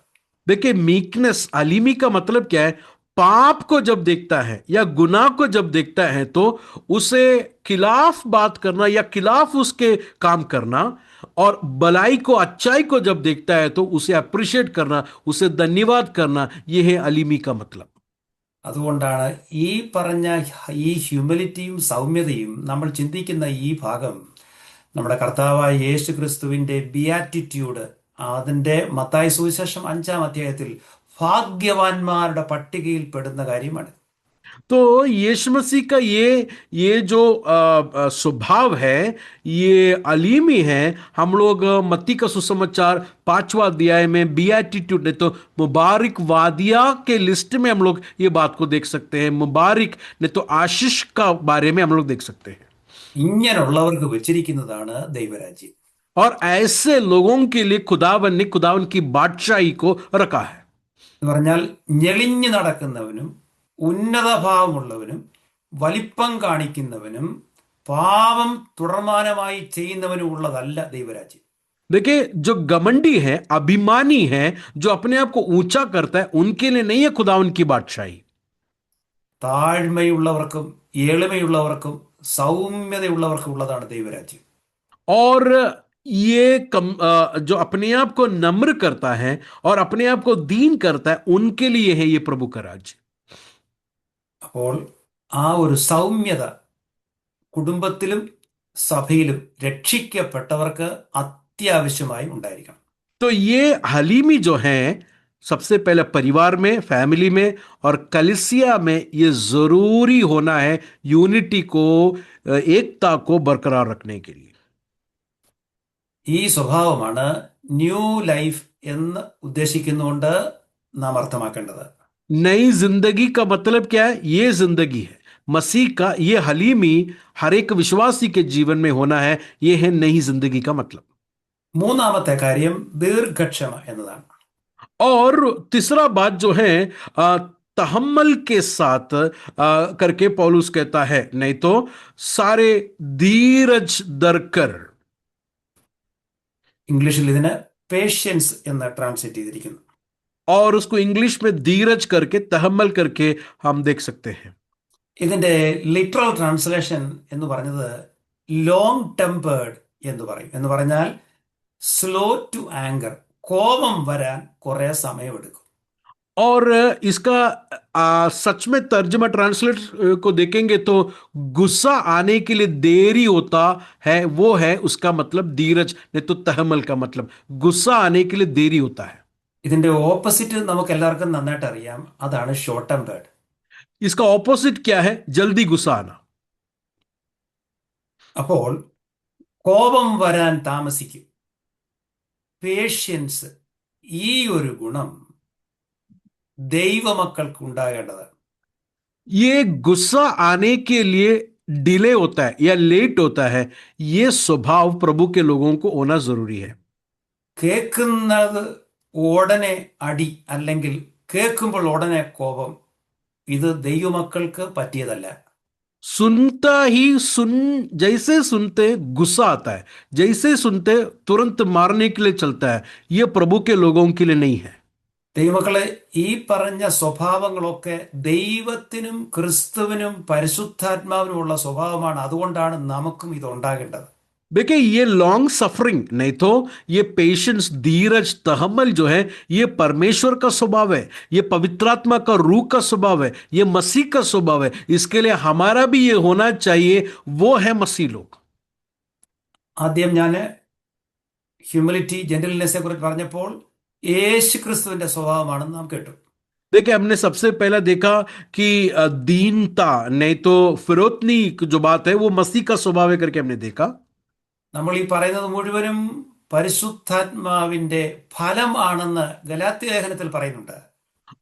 Speaker 2: देखिए, मीकनेस, अलीमी का मतलब क्या है? पाप को जब देखता है या गुनाह को जब देखता है तो उसे खिलाफ बात करना या खिलाफ उसके काम करना, और भलाई को, अच्छाई को जब देखता है तो उसे अप्रिशिएट करना, उसे धन्यवाद करना, यह है अलीमी का मतलब.
Speaker 1: അതുകൊണ്ടാണ് ഈ പറഞ്ഞ ഈ ഹ്യൂമിലിറ്റിയും സൗമ്യതയും നമ്മൾ ചിന്തിക്കുന്ന ഈ ഭാഗം നമ്മുടെ കർത്താവായ യേശു ക്രിസ്തുവിന്റെ ബിയാറ്റിറ്റ്യൂഡ്, അതിന്റെ മത്തായി സുവിശേഷം 5-ാം അധ്യായത്തിൽ ഭാഗ്യവാന്മാരുടെ പട്ടികയിൽ പെടുന്ന കാര്യമാണ്.
Speaker 2: तो यीशु मसीह का ये जो स्वभाव है, ये अलीमी है. हम लोग मत्ती का सुसमाचार 5वां अध्याय में बियाटिट्यूड ने तो मुबारक वादिया के लिस्ट में हम लोग ये बात को देख सकते हैं. मुबारक ने तो आशीष का बारे में हम लोग देख सकते हैं.
Speaker 1: ഇങ്ങനെയുള്ളവർക്ക് വെച്ചിരിക്കുന്നതാണ് ദൈവരാജ്യം.
Speaker 2: और ऐसे लोगों के लिए खुदावन ने खुदावन की बादशाही को रखा है.
Speaker 1: എന്ന് പറഞ്ഞാൽ ഞെളിഞ്ഞു നടക്കുന്നവനും ഉന്നതഭാവമുള്ളവനും വലിപ്പം കാണിക്കുന്നവനും പാപം തുടർമാനമായി ചെയ്യുന്നവനും ഉള്ളതല്ല ദൈവരാജ്യം.
Speaker 2: देखिए, जो घमंडी है, अभिमानी है, जो अपने आप को ऊंचा करता है, उनके लिए नहीं है खुदावन की बादशाही.
Speaker 1: താഴ്മയുള്ളവർക്കും എളിമയുള്ളവർക്കും സൗമ്യതയുള്ളവർക്കും ഉള്ളതാണ് ദൈവരാജ്യം.
Speaker 2: और ये जो अपने आप को नम्र करता है और अपने आप को दीन करता है, उनके लिए है ये प्रभु का राज्य.
Speaker 1: അപ്പോൾ ആ ഒരു സൗമ്യത കുടുംബത്തിലും സഭയിലും രക്ഷിക്കപ്പെട്ടവർക്ക് അത്യാവശ്യമായി ഉണ്ടായിരിക്കണം.
Speaker 2: तो ये हलीमी जो है, सबसे पहले परिवार में, फैमिली में और कलिसिया में ये जरूरी होना है, यूनिटी को, एकता को बरकरार रखने के लिए.
Speaker 1: ഈ സ്വഭാവമാണ് ന്യൂ ലൈഫ് എന്ന് ഉദ്ദേശിക്കുന്നുകൊണ്ട് നാം അർത്ഥമാക്കേണ്ടത്.
Speaker 2: नई जिंदगी का मतलब क्या है? ये जिंदगी है मसीह का. ये हलीमी हर एक विश्वासी के जीवन में होना है. ये है नई जिंदगी का मतलब.
Speaker 1: മൂന്നാമത്തെ കാര്യം ദീർഘക്ഷമ എന്നതാണ്.
Speaker 2: और तीसरा बात जो है, तहम्मल के साथ करके पौलुस कहता है, नहीं तो सारे धीरज धरकर.
Speaker 1: ഇംഗ്ലീഷിൽ ഇതിന് പേഷ്യൻസ് എന്ന് ട്രാൻസ്ലേറ്റ് ചെയ്തിരിക്കുന്നു.
Speaker 2: और उसको इंग्लिश में धीरज करके, तहम्मल करके हम देख सकते हैं.
Speaker 1: ഇതിന്റെ ലിറ്ററൽ ട്രാൻസ്ലേഷൻ എന്ന് പറഞ്ഞത് ലോങ് ടെമ്പേർഡ് എന്ന് പറയും. എന്ന് പറഞ്ഞാൽ സ്ലോ ടു ആങ്കർ, കോപം വരാൻ കുറെ സമയമെടുക്കും.
Speaker 2: और इसका सच में तर्जुमा ट्रांसलेट को देखेंगे तो गुस्सा आने के लिए देरी होता है, वो है उसका मतलब धीरज. नहीं तो तहम्मल का मतलब गुस्सा आने के लिए देरी होता है.
Speaker 1: ഇതിന്റെ ഓപ്പോസിറ്റ് നമുക്ക് എല്ലാവർക്കും നന്നായിട്ട് അറിയാം, അതാണ് ഷോർട്ട് ടെമ്പേർഡ്.
Speaker 2: इसका ऑपोजिट क्या है? जल्दी गुस्सा आना.
Speaker 1: അപ്പോൾ കോപം വരാൻ താമസിക്കും. പേഷ്യൻസ്, ഈ ഒരു ഗുണം ദൈവമക്കൾക്ക് ഉണ്ടാകേണ്ടതാണ്.
Speaker 2: ये गुस्सा आने के लिए डिले होता है या लेट होता है, ये स्वभाव प्रभु के लोगों को होना जरूरी है.
Speaker 1: കേൾക്കുന്നത് ഉടനെ അടി അല്ലെങ്കിൽ കേൾക്കുമ്പോൾ ഉടനെ കോപം, ഇത് ദൈവമക്കൾക്ക് പറ്റിയതല്ല.
Speaker 2: सुनता ही जैसे सुनते गुस्सा आता है, जैसे सुनते तुरंत मारने के लिए चलता है, ये प्रभु के लोगों के लिए नहीं है.
Speaker 1: ദൈവമക്കളെ, ഈ പറഞ്ഞ സ്വഭാവങ്ങളൊക്കെ ദൈവത്തിനും ക്രിസ്തുവിനും പരിശുദ്ധാത്മാവിനുമുള്ള സ്വഭാവമാണ്. അതുകൊണ്ടാണ് നമുക്കും ഇത് ഉണ്ടാകേണ്ടത്.
Speaker 2: देखिए, ये लॉन्ग सफरिंग, नहीं तो ये पेशेंस, धीरज, तहम्मल जो है, ये परमेश्वर का स्वभाव है, ये पवित्रात्मा का रूह का स्वभाव है, ये मसीह का स्वभाव है. इसके लिए हमारा भी ये होना चाहिए. वो है मसीह लोग.
Speaker 1: ആദ്യം ഞാൻ ഹ്യൂമിലിറ്റി, ജെന്റിൽനെസ്സിനെ കുറിച്ച് പറഞ്ഞപ്പോൾ യേശു ക്രിസ്തുവിന്റെ സ്വഭാവമാണെന്ന് നാം കേട്ടു.
Speaker 2: देखिए, हमने सबसे पहला देखा कि दीनता, नहीं तो फिरौतनी जो बात है, वो मसीह का स्वभाव है करके हमने देखा.
Speaker 1: നമ്മൾ ഈ പറയുന്നത് മുഴുവനും പരിശുദ്ധാത്മാവിന്റെ ഫലം ആണെന്ന് ഗലാത്യ ലേഖനത്തിൽ പറയുന്നുണ്ട്.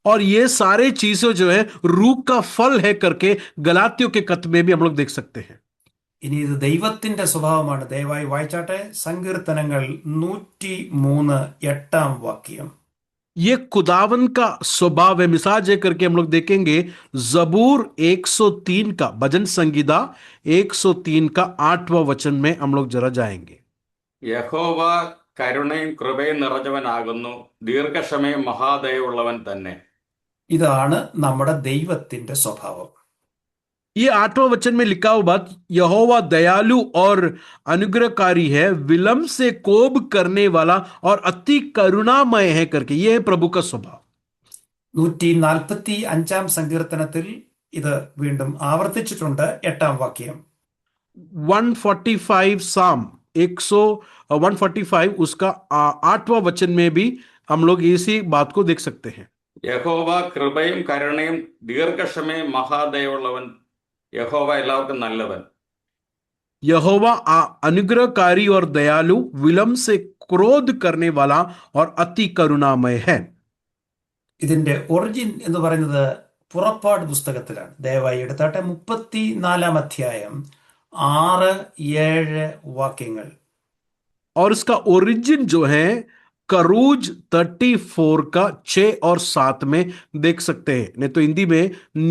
Speaker 2: और ये सारे चीजें जो है रूह का फल है करके गलातियों के खत में भी हम लोग देख सकते हैं।
Speaker 1: ഇനി ഇത് ദൈവത്തിന്റെ സ്വഭാവമാണ്. ദയവായി വായിച്ചാട്ടെ സങ്കീർത്തനങ്ങൾ 103 8 വാക്യം.
Speaker 2: ये खुदावन का स्वभाव है। मिसाल जे करके हम लोग देखेंगे जबूर 103 का, भजन संगीता 103 का 8वां वचन में हम लोग जरा जाएंगे।
Speaker 4: യഹോവ കരുണയും കൃപയും നിറഞ്ഞവനാകുന്നു, ദീർഘക്ഷമയും മഹാദയവുള്ളവൻ തന്നെ.
Speaker 1: ഇതാണ് നമ്മുടെ ദൈവത്തിന്റെ സ്വഭാവം.
Speaker 2: ये 8वां वचन में लिखा हुआ बात, यहोवा दयालु और अनुग्रहकारी है, विलंब से कोप करने वाला और अति करुणामय है करके, ये है प्रभु का स्वभाव।
Speaker 1: 145 സങ്കീർത്തനത്തിൽ ഇത് വീണ്ടും ആവർത്തിച്ചിട്ടുണ്ട്. 8 വാക്യം.
Speaker 2: 145 साम 145 उसका 8वां वचन में भी हम लोग इसी बात को देख सकते हैं।
Speaker 4: യഹോവ കൃപയും കരുണയും ദീർഘക്ഷമയും മഹാദയവുള്ളവൻ. യഹോവ എല്ലാവർക്കും നല്ലവൻ.
Speaker 2: यहोवा अनुग्रहकारी और दयालु, विलंब से क्रोध करने वाला और अति करुणामय है।
Speaker 1: ഇതിന്റെ ഒറിജിൻ എന്ന് പറയുന്നത് പുറപ്പാട് പുസ്തകത്തിലാണ്. ദയവായി എടുത്താട്ടെ 34 അധ്യായം 6-7 വാക്യങ്ങൾ.
Speaker 2: और इसका ओरिजिन जो है करूज 34 का 6 और 7 में देख सकते हैं। नहीं तो हिंदी में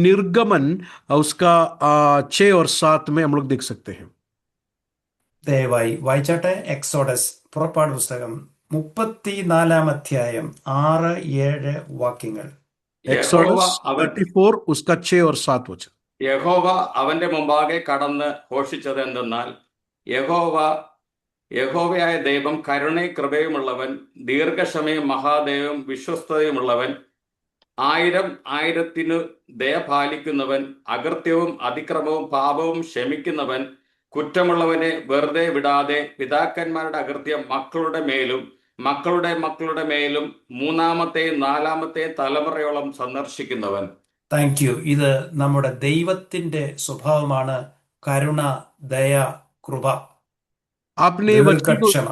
Speaker 2: निर्गमन उसका 6 और 7 में हम लोग देख सकते हैं।
Speaker 1: ദയവായി വായിച്ചാട്ടെ എക്സോഡസ്, പുറപ്പാട് പുസ്തകം 34 അധ്യായം 6-7 വാക്യങ്ങൾ.
Speaker 2: एक्सोडस
Speaker 4: യഹോവ
Speaker 2: 34 उसका 6 और 7 वचन।
Speaker 4: യഹോവ അവന്റെ മുമ്പാകെ കടന്ന് ഘോഷിച്ചത് എന്തെന്നാൽ, യഹോവയായ ദൈവം കരുണയും കൃപയുമുള്ളവൻ, ദീർഘക്ഷമയും മഹാദയവും വിശ്വസ്തതയുമുള്ളവൻ, 1000 ദയ പാലിക്കുന്നവൻ, അകൃത്യവും അതിക്രമവും പാപവും ക്ഷമിക്കുന്നവൻ, കുറ്റമുള്ളവനെ വെറുതെ വിടാതെ പിതാക്കന്മാരുടെ അകൃത്യം മക്കളുടെ മേലും മക്കളുടെ മക്കളുടെ മേലും 3-ാമത്തെയും 4-ാമത്തെയും തലമുറയോളം സന്ദർശിക്കുന്നവൻ.
Speaker 1: Thank you. ഇത് നമ്മുടെ ദൈവത്തിന്റെ സ്വഭാവമാണ്. കരുണ, ദയ, കൃപ, ദീർഘക്ഷമ.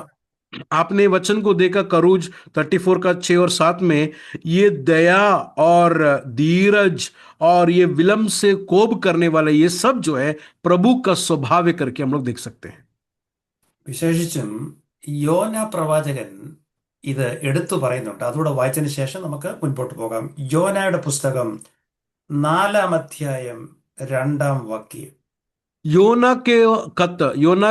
Speaker 2: आपने वचन को देखा करूज 34 का 6 और 7 में, ये दया और धीरज और ये विलंब से कोप करने वाला, ये सब जो है प्रभु का स्वभाव है करके हम लोग देख सकते हैं।
Speaker 1: വിശേഷിച്ചും യോന പ്രവാചകൻ ഇത് എടുത്തു പറയുന്നുണ്ട്. അതുകൂടെ വായിച്ചതിന് ശേഷം നമുക്ക് മുൻപോട്ട് പോകാം. യോനയുടെ പുസ്തകം 4 അധ്യായം 2 വാക്യം.
Speaker 2: योना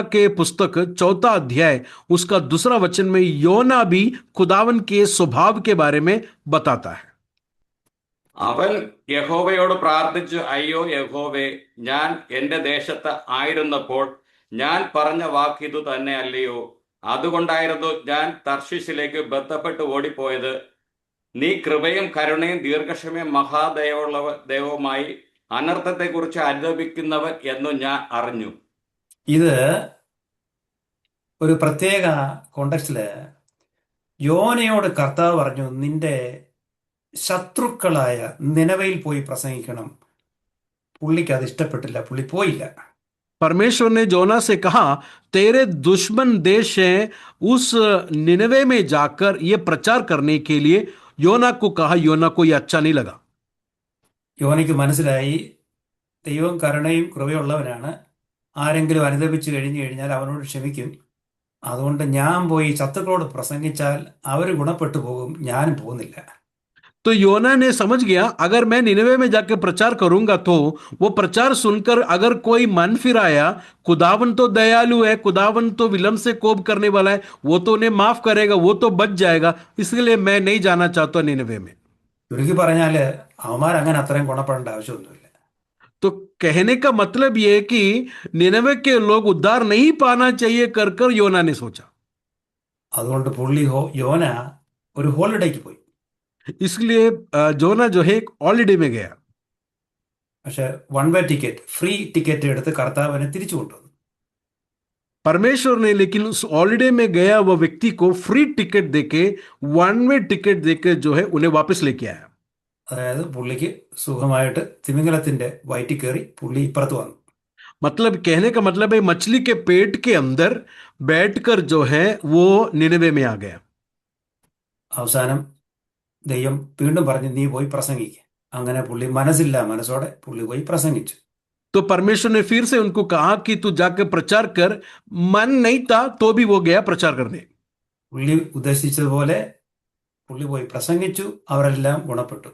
Speaker 2: के पुस्तक 4 अध्याय उसका 2 वचन में योना भी खुदावन के स्वभाव के बारे में बताता है।
Speaker 4: അവൻ യഹോവയോട് പ്രാർത്ഥിച്ചു, അയ്യോ യഹോവേ, ഞാൻ എന്റെ ദേശത്ത് ആയിരുന്നപ്പോൾ ഞാൻ പറഞ്ഞ വാക്കിതു തന്നെ അല്ലയോ? അതുകൊണ്ടായിരുന്നു ഞാൻ തർശീശിലേക്ക് ബന്ധപ്പെട്ട് ഓടിപ്പോയത്. നീ കൃപയും കരുണയും ദീർഘക്ഷമയും മഹാദയവുള്ള ദൈവവുമായി അനർത്ഥത്തെക്കുറിച്ച് അനുദപിക്കുന്നവൻ എന്നു ഞാൻ അറിഞ്ഞു.
Speaker 1: ഇത് ഒരു പ്രത്യേക കോണ്ടക്സ്റ്റില് യോനയോട് കർത്താവ് പറഞ്ഞു, നിന്റെ ശത്രുക്കളായ നിനവയിൽ പോയി പ്രസംഗിക്കണം. പുള്ളിക്ക് അത് ഇഷ്ടപ്പെട്ടില്ല, പുള്ളി പോയില്ല.
Speaker 2: परमेश्वर ने जोना से कहा, तेरे दुश्मन देश है, उस निनवे में जाकर ये प्रचार करने के लिए योना को कहा। योना को ये अच्छा नहीं लगा।
Speaker 1: യോനയ്ക്ക് മനസ്സിലായി ദൈവം കരുണയും കൃപയുള്ളവനാണ്. ആരെങ്കിലും അനുദപിച്ചു കഴിഞ്ഞാൽ അവനോട് ക്ഷമിക്കും. അതുകൊണ്ട് ഞാൻ പോയി ശത്രുക്കളോട് പ്രസംഗിച്ചാൽ അവർ ഗുണപ്പെട്ടു പോകും, ഞാനും പോകുന്നില്ല.
Speaker 2: तो योना ने समझ गया, अगर मैं निनवे में जाकर प्रचार करूंगा तो वो प्रचार सुनकर अगर कोई मन फिराया, खुदावन तो दयालु है, खुदावन तो विलंब से कोप करने वाला है, वो तो उन्हें माफ करेगा, वो तो बच जाएगा, इसलिए मैं नहीं जाना चाहता निनवे में।
Speaker 1: ചുരുക്കി പറഞ്ഞാല് അവന്മാർ അങ്ങനെ അത്രയും ഗുണപ്പെടേണ്ട ആവശ്യമൊന്നുമില്ല.
Speaker 2: तो कहने का मतलब ये है कि निनवे के लोग उद्धार नहीं पाना चाहिए कर कर योना ने सोचा।
Speaker 1: അതുകൊണ്ട് യോന ഒരു ഹോളിഡേക്ക് പോയി.
Speaker 2: इसलिए जोना जो है एक हॉलिडे में गया।
Speaker 1: പക്ഷെ 1 വേ ടിക്കറ്റ്, ഫ്രീ ടിക്കറ്റ് എടുത്ത് കർത്താവിനെ തിരിച്ചു കൊണ്ടുവന്നു.
Speaker 2: परमेश्वर ने लेकिन उस हॉलिडे में गया वह व्यक्ति को फ्री टिकट देके, 1 वे टिकट देके जो है उन्हें वापस लेके आया।
Speaker 1: അതായത് പുള്ളിക്ക് സുഖമായിട്ട് തിമിംഗലത്തിന്റെ വയറ്റിൽ കയറി പുള്ളി ഇപ്പുറത്ത് വന്നു.
Speaker 2: मतलब कहने का मतलब है मछली के पेट के अंदर बैठकर जो है वो निनवे में आ गया।
Speaker 1: അവസാനം ദൈവം വീണ്ടും പറഞ്ഞു, നീ പോയി പ്രസംഗിക്കുക. അങ്ങനെ പുള്ളി മനസ്സോടെ പുള്ളി പോയി പ്രസംഗിച്ചു.
Speaker 2: तो परमेश्वर ने फिर से उनको कहा कि तू जाकर प्रचार कर। मन नहीं था तो भी वो गया प्रचार करने।
Speaker 1: പുള്ളി ഉദ്ദേശിച്ചതുപോലെ പുള്ളി പോയി പ്രസംഗിച്ചു, അവരെല്ലാം ഗുണപ്പെട്ടു.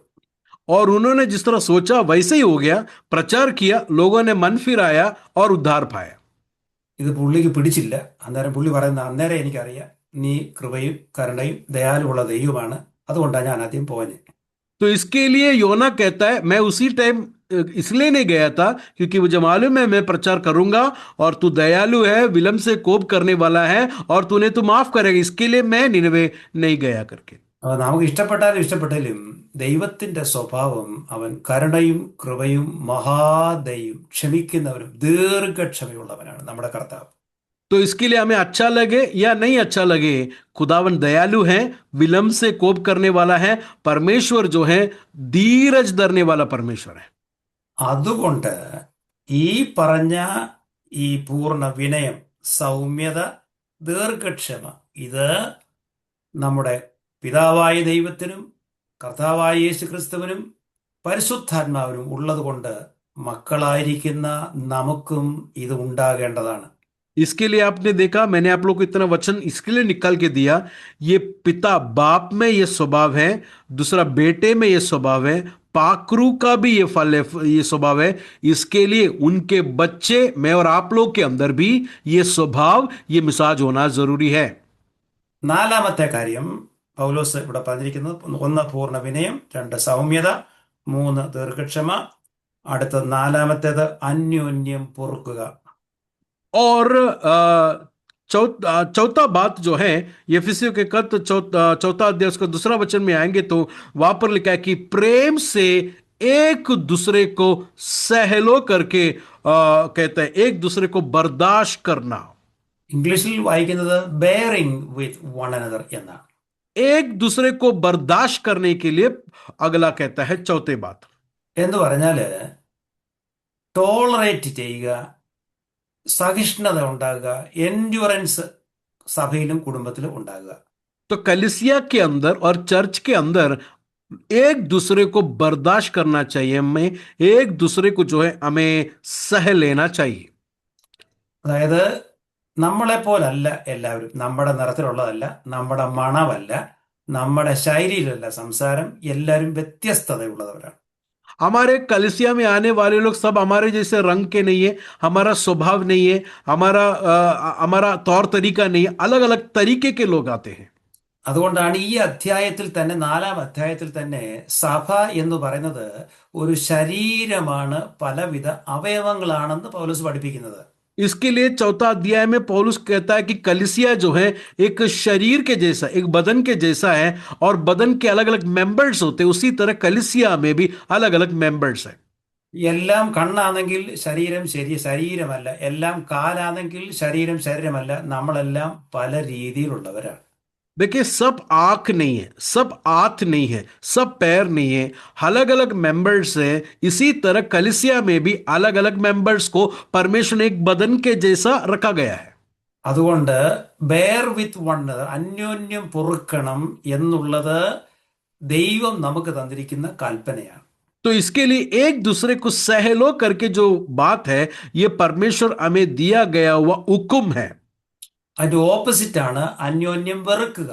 Speaker 2: और उन्होंने जिस तरह सोचा वैसे ही हो गया, प्रचार किया, लोगों ने मन फिराया और उद्धार पाया।
Speaker 1: ഇത് പുള്ളിക്ക് പിടിച്ചില്ല. അന്നേരം പുള്ളി പറയുന്ന, അന്നേരം എനിക്കറിയാം നീ കൃപയും കരുണയും ദയാലുമുള്ള ദൈവമാണ്, അതുകൊണ്ടാണ് ഞാൻ ആദ്യം പോഞ്ഞ്.
Speaker 2: तो इसके लिए योना कहता है, मैं उसी टाइम इसलिए नहीं गया था क्योंकि मुझे मालूम है मैं प्रचार करूंगा और तू दयालु है, विलंब से कोप करने वाला है और तूने तो माफ करेगा, इसके लिए मैं निनवे नहीं गया करके।
Speaker 1: അപ്പൊ നമുക്ക് ഇഷ്ടപ്പെട്ടാലും ഇഷ്ടപ്പെട്ടാലും ദൈവത്തിന്റെ സ്വഭാവം അവൻ കരുണയും കൃപയും മഹാദയും ക്ഷമിക്കുന്നവനും ദീർഘക്ഷമയുള്ളവനാണ് നമ്മുടെ കർത്താവ്.
Speaker 2: तो इसके लिए हमें अच्छा लगे या नहीं अच्छा लगे, खुदावन दयालु है, विलंब से कोप करने वाला है, परमेश्वर जो है धीरज धरने वाला परमेश्वर है।
Speaker 1: അതുകൊണ്ട് ഈ പറഞ്ഞ ഈ പൂർണ്ണ വിനയം, സൗമ്യത, ദീർഘക്ഷമ, ഇത് നമ്മുടെ പിതാവായ ദൈവത്തിനും കർത്താവായ യേശു ക്രിസ്തുവിനും പരിശുദ്ധാത്മാവിനും ഉള്ളതുകൊണ്ട് മക്കളായിരിക്കുന്ന നമുക്കും ഇത് ഉണ്ടാകേണ്ടതാണ്.
Speaker 2: इसके लिए आपने देखा, मैंने आप लोग को इतना वचन इसके लिए निकाल के दिया, ये पिता बाप में ये स्वभाव है, दूसरा बेटे में ये स्वभाव है, पाकरू का भी ये फल है, ये स्वभाव है। इसके लिए उनके बच्चे में और आप लोग के अंदर भी ये स्वभाव, ये मिजाज होना जरूरी है।
Speaker 1: നാലാമത്തെ കാര്യം പൗലോസ് ഇവിടെ പറഞ്ഞിരിക്കുന്നത്, 1 പൂർണ്ണ വിനയം, 2 സൗമ്യത, 3 ദീർഘക്ഷമ, അടുത്ത 4-ാമത്തേത് അന്യോന്യം പൊറുക്കുക.
Speaker 2: और चौथा बात जो है, एफिसियों के खत चौथा अध्याय उसका दूसरा वचन में आएंगे तो वहां पर लिखा है कि प्रेम से एक दूसरे को सहलो करके कहता है, एक दूसरे को बर्दाश्त करना।
Speaker 1: ഇംഗ്ലീഷിൽ വായിക്കുന്നത് ബെയറിംഗ് വിത്ത് വൺ അനദർ എന്നാണ്.
Speaker 2: एक दूसरे को बर्दाश्त करने के लिए अगला कहता है चौथे बात।
Speaker 1: എന്ന് പറഞ്ഞാല് ടോളറേറ്റ് ചെയ്യുക, സഹിഷ്ണുത ഉണ്ടാകുക, എൻഡ്യൂറൻസ് സഭയിലും കുടുംബത്തിലും ഉണ്ടാകുക.
Speaker 2: तो कलीसिया के अंदर और चर्च के अंदर एक दूसरे को बर्दाश्त करना चाहिए, हमें एक दूसरे को जो है हमें सह लेना चाहिए।
Speaker 1: അതായത് നമ്മളെപ്പോലല്ല എല്ലാവരും, നമ്മുടെ നിറത്തിലുള്ളതല്ല, നമ്മുടെ മണമല്ല, നമ്മുടെ ശൈലിയിലല്ല സംസാരം, എല്ലാവരും വ്യത്യസ്തതയുള്ളവരാണ്.
Speaker 2: हमारे कलीसिया में आने वाले लोग सब हमारे जैसे रंग के नहीं है, हमारा स्वभाव नहीं है, हमारा तौर तरीका नहीं है, अलग अलग तरीके के लोग आते हैं।
Speaker 1: അതുകൊണ്ടാണ് ഈ അധ്യായത്തിൽ തന്നെ, 4-ാം അധ്യായത്തിൽ തന്നെ സഭ എന്ന് പറയുന്നത് ഒരു ശരീരമാണ്, പലവിധ അവയവങ്ങളാണെന്ന് പൗലോസ് പഠിപ്പിക്കുന്നത്.
Speaker 2: इसके लिए चौथा अध्याय में पौलुस कहता है कि कलीसिया जो है एक शरीर के जैसा, एक बदन के जैसा है और बदन के अलग अलग मेंबर्स होते हैं, उसी तरह कलीसिया में भी अलग अलग मेंबर्स हैं।
Speaker 1: എല്ലാം കണ്ണാണെങ്കിൽ ശരീരം ശരീരമല്ല, എല്ലാം കാലാണെങ്കിൽ ശരീരം ശരീരമല്ല, നമ്മളെല്ലാം പല രീതിയിലുള്ളവരാണ്.
Speaker 2: देखिए, सब आंख नहीं है, सब हाथ नहीं है, सब पैर नहीं है, अलग अलग मेंबर्स है। इसी तरह कलीसिया में भी अलग अलग मेंबर्स को परमेश्वर ने एक बदन के जैसा रखा गया है।
Speaker 1: അതുകൊണ്ട് ബെയർ വിത്ത് വൺ അനദർ, അന്യോന്യം പൊറുക്കണം എന്നുള്ളത് ദൈവം നമുക്ക് തന്നിരിക്കുന്ന കൽപ്പനയാണ്.
Speaker 2: तो इसके लिए एक दूसरे को सहलो करके जो बात है, ये परमेश्वर हमें दिया गया हुआ हुक्म है।
Speaker 1: അതിന്റെ ഓപ്പോസിറ്റ് ആണ് അന്യോന്യം വെറുക്കുക.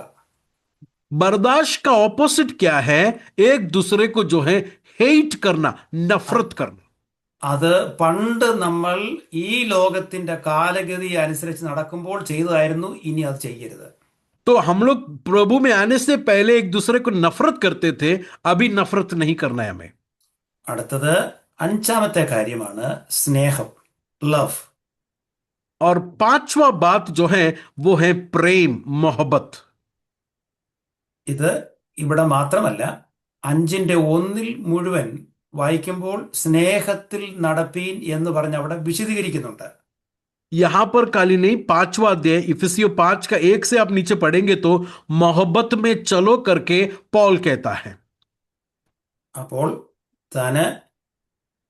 Speaker 2: बर्दाश्त का ऑपोजिट क्या है? एक दूसरे को जो है हेट करना, नफरत करना।
Speaker 1: അത് പണ്ട് നമ്മൾ ഈ ലോകത്തിന്റെ കാലഗതി അനുസരിച്ച് നടക്കുമ്പോൾ ചെയ്തതായിരുന്നു, ഇനി അത് ചെയ്യരുത്.
Speaker 2: तो हम लोग प्रभु में आने से पहले एक दूसरे को नफरत करते थे, अभी नफरत नहीं करना है हमें।
Speaker 1: അടുത്തത് 5-ാമത്തെ കാര്യമാണ് സ്നേഹം, ലവ്.
Speaker 2: और 5वां बात जो है वो है प्रेम, मोहब्बत।
Speaker 1: ഇത് ഇവിടെ മാത്രമല്ല, 5-ന്റെ-1 മുഴുവൻ വായിക്കുമ്പോൾ സ്നേഹത്തിൽ നടപ്പീൻ എന്ന് പറഞ്ഞ് അവിടെ വിശദീകരിക്കുന്നുണ്ട്.
Speaker 2: यहां पर खाली नहीं, 5वां अध्याय इफिसियों 5 का 1 से आप नीचे पढ़ेंगे तो मोहब्बत में चलो करके पॉल कहता है।
Speaker 1: അപ്പോൾ താന്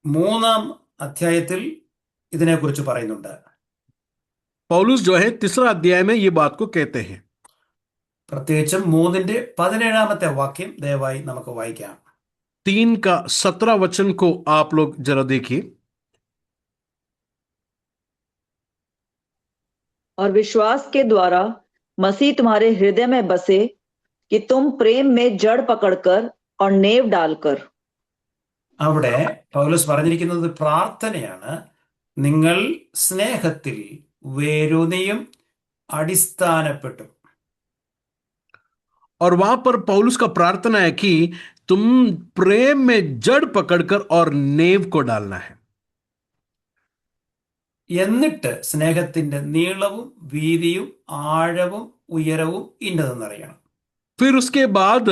Speaker 1: 3-ാം അധ്യായത്തിൽ ഇതിനെക്കുറിച്ച് പറയുന്നുണ്ട്.
Speaker 2: पौलुस जो है 3रा अध्याय में ये बात को कहते हैं।
Speaker 1: പ്രത്യേകിച്ചും 3:17 വാക്യം ദയവായി നമുക്ക് വായിക്കാം.
Speaker 2: 3 का 17 वचन को आप लोग जरा देखिए.
Speaker 7: और विश्वास के द्वारा मसीह तुम्हारे हृदय में बसे कि तुम प्रेम में जड़ पकड़कर और नेव डालकर.
Speaker 1: അവിടെ പൗലോസ് പറഞ്ഞിരിക്കുന്നത് പ്രാർത്ഥനയാണ്. നിങ്ങൾ സ്നേഹത്തിൽ വേരൂന്നിയും അടിസ്ഥാനപ്പെട്ടും.
Speaker 2: और वहां पर पौलुस का प्रार्थना है कि तुम प्रेम में जड़ पकड़कर और नेव को डालना है.
Speaker 1: എന്നിട്ട് സ്നേഹത്തിന്റെ നീളവും വീതിയും ആഴവും ഉയരവും ഇന്നതെന്നറിയണം.
Speaker 2: फिर उसके बाद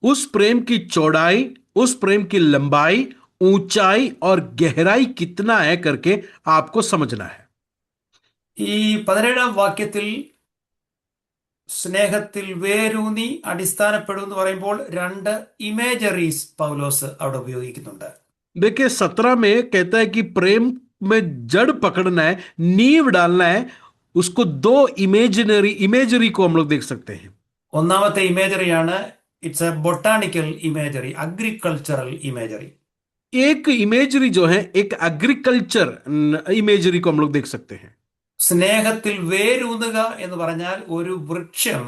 Speaker 2: उस प्रेम की चौड़ाई, उस प्रेम की लंबाई, ऊंचाई और गहराई कितना है करके आपको समझना है.
Speaker 1: ഈ 17 വാക്യത്തിൽ സ്നേഹത്തിൽ വേരൂന്നി അടിസ്ഥാനപ്പെടും എന്ന് പറയുമ്പോൾ 2 ഇമേജറീസ് പൗലോസ് അവിടെ ഉപയോഗിക്കുന്നുണ്ട്.
Speaker 2: देखिए 17 में कहता है कि प्रेम में जड़ पकड़ना है, नींव डालना है. उसको 2 इमेजरी को हम लोग देख सकते हैं.
Speaker 1: ഒന്നാമത്തെ ഇമേജറിയാണ് it's a botanical imagery, agricultural imagery.
Speaker 2: एक इमेजरी जो है, एक एग्रीकल्चर इमेजरी को हम लोग देख सकते हैं.
Speaker 1: സ്നേഹത്തിൽ വേരൂന്നുക എന്ന് പറഞ്ഞാൽ ഒരു വൃക്ഷം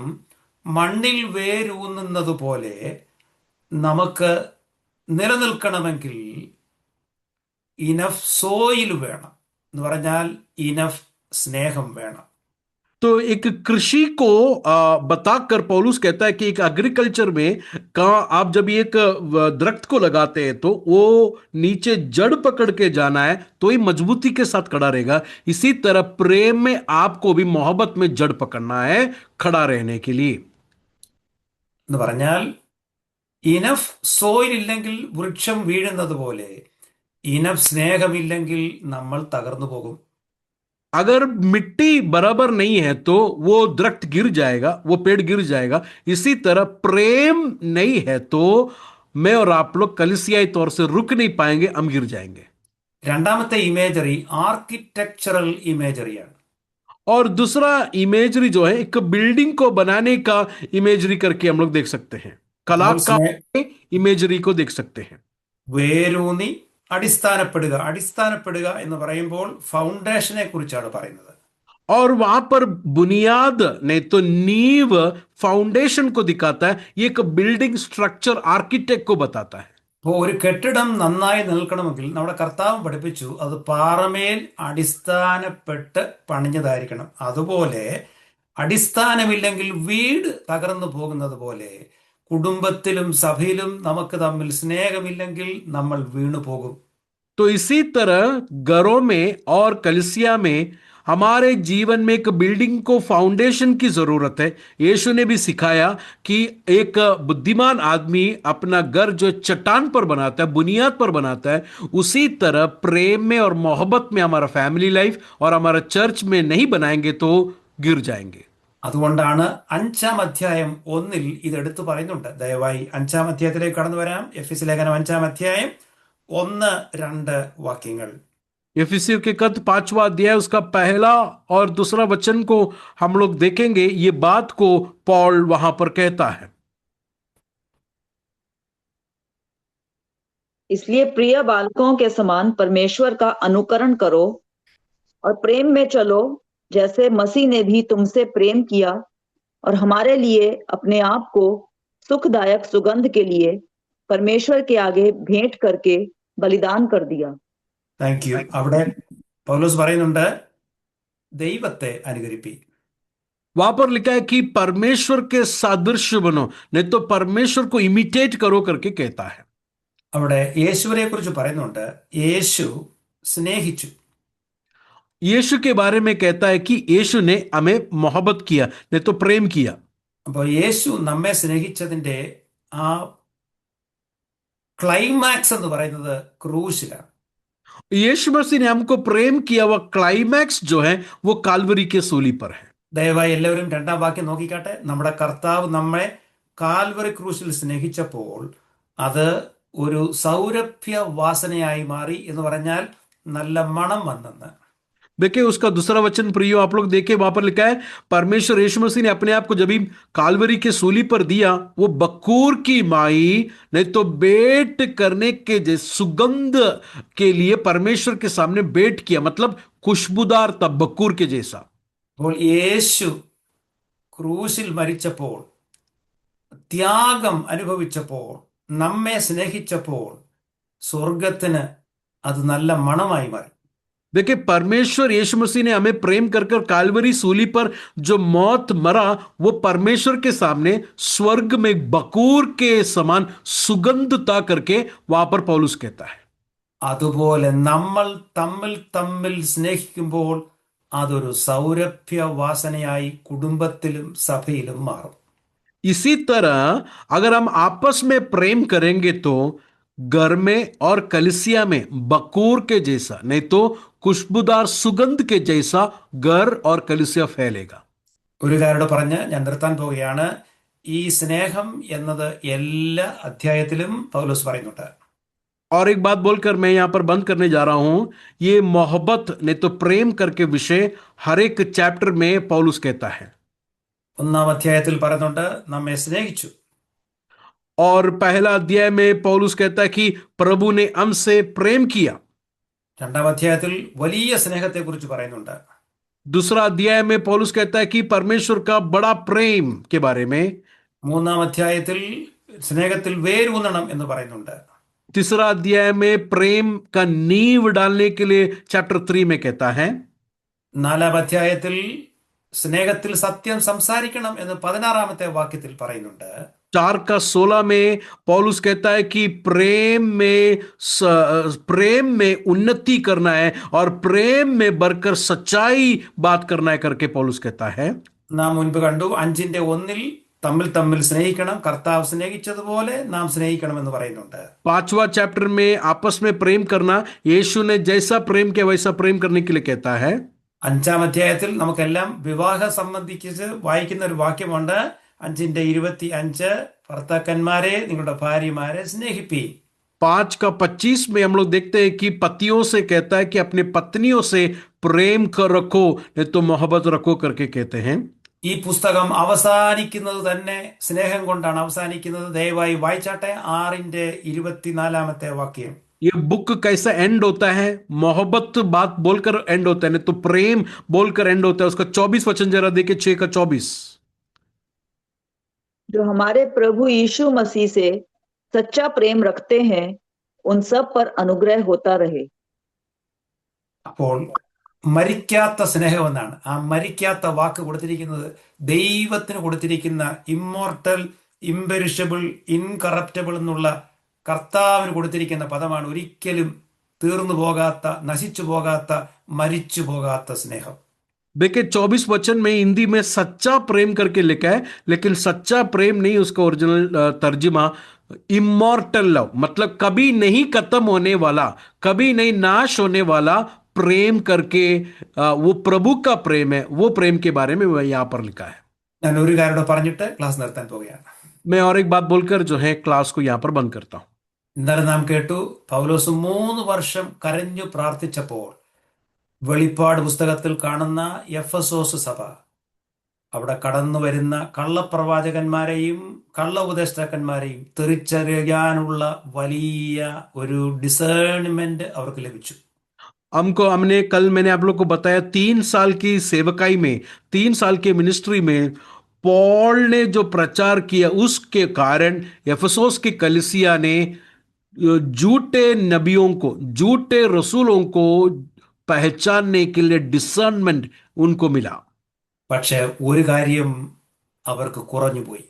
Speaker 1: മണ്ണിൽ വേരൂന്നുന്നത് പോലെ നമുക്ക് നിലനിൽക്കണമെങ്കിൽ ഇനഫ് സോയിൽ വേണം എന്ന് പറഞ്ഞാൽ ഇനഫ് സ്നേഹം വേണം.
Speaker 2: तो एक कृषि को बताकर पौलुस कहता है कि एक एग्रीकल्चर में का आप जब एक दरख्त को लगाते हैं तो वो नीचे जड़ पकड़ के जाना है तो ही मजबूती के साथ खड़ा रहेगा. इसी तरह प्रेम में आपको भी मोहब्बत में जड़ पकड़ना है खड़ा रहने के लिए.
Speaker 1: എന്ന് പറഞ്ഞാൽ ഇനഫ് സോയിൽ ഇല്ലെങ്കിൽ വൃക്ഷം വീഴുന്നത് പോലെ ഇനഫ് സ്നേഹമില്ലെങ്കിൽ നമ്മൾ തകർന്നു പോകും.
Speaker 2: अगर मिट्टी बराबर नहीं है तो वो दरख्त गिर जाएगा, वो पेड़ गिर जाएगा. इसी तरह प्रेम नहीं है तो मैं और आप लोग कलिसियाई तौर से रुक नहीं पाएंगे, हम गिर जाएंगे.
Speaker 1: രണ്ടാമത്തെ ഇമേജറി ആർക്കിടെക്ചറൽ ഇമേജറിയാണ്.
Speaker 2: और दूसरा इमेजरी जो है एक बिल्डिंग को बनाने का इमेजरी करके हम लोग देख सकते हैं, कलाकार इमेजरी को देख सकते हैं.
Speaker 1: വേരൂന്നി അടിസ്ഥാനപ്പെടുക എന്ന് പറയുമ്പോൾ ഫൗണ്ടേഷനെ കുറിച്ചാണ് പറയുന്നത്.
Speaker 2: और वहां पर बुनियाद नहीं तो नींव, फाउंडेशन को दिखाता है. ये एक बिल्डिंग स्ट्रक्चर आर्किटेक्ट को बताता है.
Speaker 1: അപ്പോൾ ഒരു കെട്ടിടം നന്നായി നിൽക്കണമെങ്കിൽ നമ്മുടെ കർത്താവ് പഠിപ്പിച്ചു അത് പാറമേൽ അടിസ്ഥാനപ്പെട്ട് പണിഞ്ഞതായിരിക്കണം. അതുപോലെ അടിസ്ഥാനമില്ലെങ്കിൽ വീട് തകർന്നു പോകുന്നത് പോലെ കുടുംബത്തിലും സഭയിലും നമുക്ക് തമ്മിൽ സ്നേഹമില്ലെങ്കിൽ നമ്മൾ വീണു പോകും.
Speaker 2: तो इसी तरह घरों में और कलिसिया में हमारे जीवन में एक बिल्डिंग को फाउंडेशन की जरूरत है. यीशु ने भी सिखाया कि एक बुद्धिमान आदमी अपना घर जो चट्टान पर बनाता है, बुनियाद पर बनाता है, उसी तरह प्रेम में और मोहब्बत में हमारा फैमिली लाइफ और हमारा चर्च में नहीं बनाएंगे तो गिर जाएंगे.
Speaker 1: അതുകൊണ്ടാണ് 5-ാം അധ്യായം 1 ഇതെടുത്ത് പറയുന്നുണ്ട്. ദയവായി 5-ാം അധ്യായത്തിലേക്ക് കടന്നു വരാം. എഫെസ്യ ലേഖനം 5-ാം അധ്യായം 1-2 വാക്യങ്ങൾ.
Speaker 2: एफिसियों के खत 5वां अध्याय उसका पहला और दूसरा वचन को हम लोग देखेंगे. ये बात को पॉल वहां पर कहता है.
Speaker 7: इसलिए प्रिय बालकों के समान परमेश्वर का अनुकरण करो और प्रेम में चलो जैसे मसीह ने भी तुमसे प्रेम किया और हमारे लिए अपने आप को सुखदायक सुगंध के लिए परमेश्वर के आगे भेंट करके बलिदान कर दिया.
Speaker 1: Thank you. അവിടെ പൗലോസ് പറയുന്നുണ്ട് ദൈവത്തെ അനുകരിപ്പി.
Speaker 2: वहां पर लिखा है कि परमेश्वर के सादृश्य बनो, नहीं तो परमेश्वर को इमिटेट करो करके कहता है.
Speaker 1: അവിടെ യേശുവിനെ കുറിച്ച് പറയുന്നുണ്ട്. യേശു സ്നേഹിച്ചു.
Speaker 2: यीशु के बारे में कहता है कि यीशु ने हमें मोहब्बत किया, नहीं तो प्रेम किया.
Speaker 1: അപ്പോൾ യേശു നമ്മെ സ്നേഹിച്ചതിന്റെ ആ ക്ലൈമാക്സ് എന്ന് പറയുന്നത് ക്രൂശിലാണ്.
Speaker 2: यीशु मसीह ने हमको प्रेम किया, वह क्लाइमैक्स जो है वो काल्वरी के सूली पर है.
Speaker 1: ദയവായി എല്ലാവരും 2-ാം വാക്യം നോക്കിക്കാട്ടെ. നമ്മുടെ കർത്താവ് നമ്മെ കാൽവറി ക്രൂശിൽ സ്നേഹിച്ചപ്പോൾ അത് ഒരു സൗരഭ്യ വാസനയായി മാറി എന്ന് പറഞ്ഞാൽ നല്ല മണം വന്നെന്ന്.
Speaker 2: देखिए उसका दूसरा वचन प्रियो आप लोग देखिए, वहां पर लिखा है परमेश्वर यीशु मसीह ने अपने आप को जब ही कालवरी के सूली पर दिया, वो बकूर की माई नहीं तो बेट करने के जैसे सुगंध के लिए परमेश्वर के सामने बेट किया, मतलब खुशबूदार था बकूर के जैसा।
Speaker 1: അപ്പോൾ യേശു ക്രൂശിൽ മരിച്ചപ്പോൾ, ത്യാഗം അനുഭവിച്ചപ്പോൾ, നമ്മെ സ്നേഹിച്ചപ്പോൾ സ്വർഗത്തിന് അത് നല്ല മണമായി മാറി.
Speaker 2: देखिए परमेश्वर यीशु मसीह ने हमें प्रेम कर कर कालवरी सूली पर जो मौत मरा, वो परमेश्वर के सामने स्वर्ग में बकूर के समान सुगंधता करके वहां पर पौलुस कहता है।
Speaker 1: അതുപോലെ നമ്മൾ തമ്മിൽ തമ്മിൽ സ്നേഹിക്കുമ്പോൾ അതൊരു സൗരഭ്യ വാസനയായി കുടുംബത്തിലും സഭയിലും മാറും.
Speaker 2: इसी तरह अगर हम आपस में प्रेम करेंगे तो घर में और कलिसिया में बकूर के जैसा नहीं तो खुशबूदार सुगंध के जैसा घर और कलिसिया फैलेगा।
Speaker 1: ഒരു കാര്യം പറഞ്ഞ് ഞാൻ നിർത്താൻ പോവുകയാണ്. ഈ സ്നേഹം എന്നത് എല്ലാ അധ്യായത്തിലും പൗലോസ് പറയുന്നുണ്ട്.
Speaker 2: और एक बात बोलकर मैं यहां पर बंद करने जा रहा हूं, ये मोहब्बत नहीं तो प्रेम करके विषय हर एक चैप्टर में पौलुस कहता है।
Speaker 1: ഒന്നാം അധ്യായത്തിൽ പറയുന്നുണ്ട് നമ്മെ സ്നേഹിച്ചു.
Speaker 2: और पहला अध्याय में पौलुस कहता है कि प्रभु ने हमसे प्रेम किया।
Speaker 1: രണ്ടാം അധ്യായത്തിൽ വലിയ സ്നേഹത്തെക്കുറിച്ച് പറയുന്നുണ്ട്.
Speaker 2: दूसरा अध्याय में पौलुस कहता है कि परमेश्वर का बड़ा प्रेम के बारे में।
Speaker 1: മൂന്നാം അധ്യായത്തിൽ സ്നേഹത്തിൽ വേരൂന്നണം എന്ന് പറയുന്നുണ്ട്.
Speaker 2: तीसरा अध्याय में प्रेम का नींव डालने के लिए चैप्टर 3 में कहता है।
Speaker 1: നാലാം അധ്യായത്തിൽ സ്നേഹത്തിൽ സത്യം സംസാരിക്കണം എന്ന് 16-ാമത്തെ വാക്യത്തിൽ പറയുന്നുണ്ട്.
Speaker 2: 4:16 में पौलुस कहता है कि प्रेम में उन्नति करना है और प्रेम में बढ़कर सच्चाई बात करना है करके पौलुस कहता है।
Speaker 1: നാം മുൻപ് കണ്ടു 5:1 തമ്മിൽ തമ്മിൽ സ്നേഹിക്കണം, കർത്താവ് സ്നേഹിച്ചതുപോലെ നാം സ്നേഹിക്കണം എന്ന് പറയുന്നുണ്ട്.
Speaker 2: 5वां चैप्टर में आपस में प्रेम करना, यीशु ने जैसा प्रेम किया वैसा प्रेम करने के लिए कहता है।
Speaker 1: 5-ാം अध्याയത്തിൽ നമുക്കെല്ലാം വിവാഹം സംബന്ധിച്ച് വായിക്കുന്ന ഒരു വാക്യമുണ്ട്. 5:25 ഭർത്താക്കന്മാരെ നിങ്ങളുടെ ഭാര്യമാരെ സ്നേഹിപ്പീൻ.
Speaker 2: 5:25 में हम लोग देखते हैं कि पतियों से कहता है कि अपने पत्नियों से प्रेम कर रखो नहीं तो मोहब्बत रखो करके कहते हैं।
Speaker 1: ഈ പുസ്തകം അവസാനിക്കുന്നത് തന്നെ സ്നേഹം കൊണ്ടാണ് അവസാനിക്കുന്നത്. ദയവായി വായിച്ചാട്ടെ 6:24 വാക്യം.
Speaker 2: ये बुक कैसा एंड होता है? मोहब्बत बात बोलकर एंड होता है, नहीं तो प्रेम बोलकर एंड होता है। उसका 24 वचन जरा देखिए, 6:24।
Speaker 7: जो हमारे प्रभु यीशु मसीह से सच्चा प्रेम रखते हैं उन सब पर अनुग्रह होता रहे।
Speaker 1: അപ്പോൾ മരിക്കാത്ത സ്നേഹം എന്നാണ്. ആ മരിക്കാത്ത വാക്ക് കൊടുത്തിരിക്കുന്നത് ദൈവത്തിന് കൊടുത്തിരിക്കുന്ന ഇമ്മോർട്ടൽ, ഇംപെരിഷബിൾ, ഇൻകറപ്റ്റബിൾ എന്നുള്ള കർത്താവിന് കൊടുത്തിരിക്കുന്ന പദമാണ്. ഒരിക്കലും തീർന്നു പോകാത്ത, നശിച്ചു പോകാത്ത, മരിച്ചു പോകാത്ത സ്നേഹം.
Speaker 2: देखिए 24 वचन में हिंदी में सच्चा प्रेम करके लिखा है, लेकिन सच्चा प्रेम नहीं, उसका ओरिजिनल तर्जुमा इमॉर्टल लव, मतलब कभी नहीं खत्म होने वाला, कभी नहीं नाश होने वाला प्रेम करके वो प्रभु का प्रेम है, वो प्रेम के बारे में यहां पर लिखा है।
Speaker 1: ഞാൻ ഒരു കാര്യം പറഞ്ഞിട്ട് ക്ലാസ് നിർത്താൻ പോവുകയാണ്.
Speaker 2: मैं और एक बात बोलकर जो है क्लास को यहां पर बंद करता हूं।
Speaker 1: ഇന്നലെ നാം കേട്ടു പൗലോസ് 3 വർഷം കരഞ്ഞു പ്രാർത്ഥിച്ചപ്പോൾ വെളിപ്പാട് പുസ്തകത്തിൽ കാണുന്ന എഫെസോസ് സഭ, അവിടെ കടന്നു വരുന്ന കള്ളപ്രവാചകന്മാരെയും കള്ള ഉപദേഷ്ടാക്കന്മാരെയും തിരിച്ചറിയാനുള്ള വലിയ ഒരു ഡിസേൺമെന്റ് അവർക്ക് ലഭിച്ചു.
Speaker 2: हमने कल मैंने आप लोग को बताया 3 साल की सेवकाई में, 3 साल के मिनिस्ट्री में पॉल ने जो प्रचार किया उसके कारण एफेसोस की कलीसिया ने झूठे नबियों को, झूठे रसूलों को पहचानने के लिए डिसर्नमेंट उनको मिला।
Speaker 1: പക്ഷെ ഒരു കാര്യം അവർക്ക് കുറഞ്ഞുപോയി.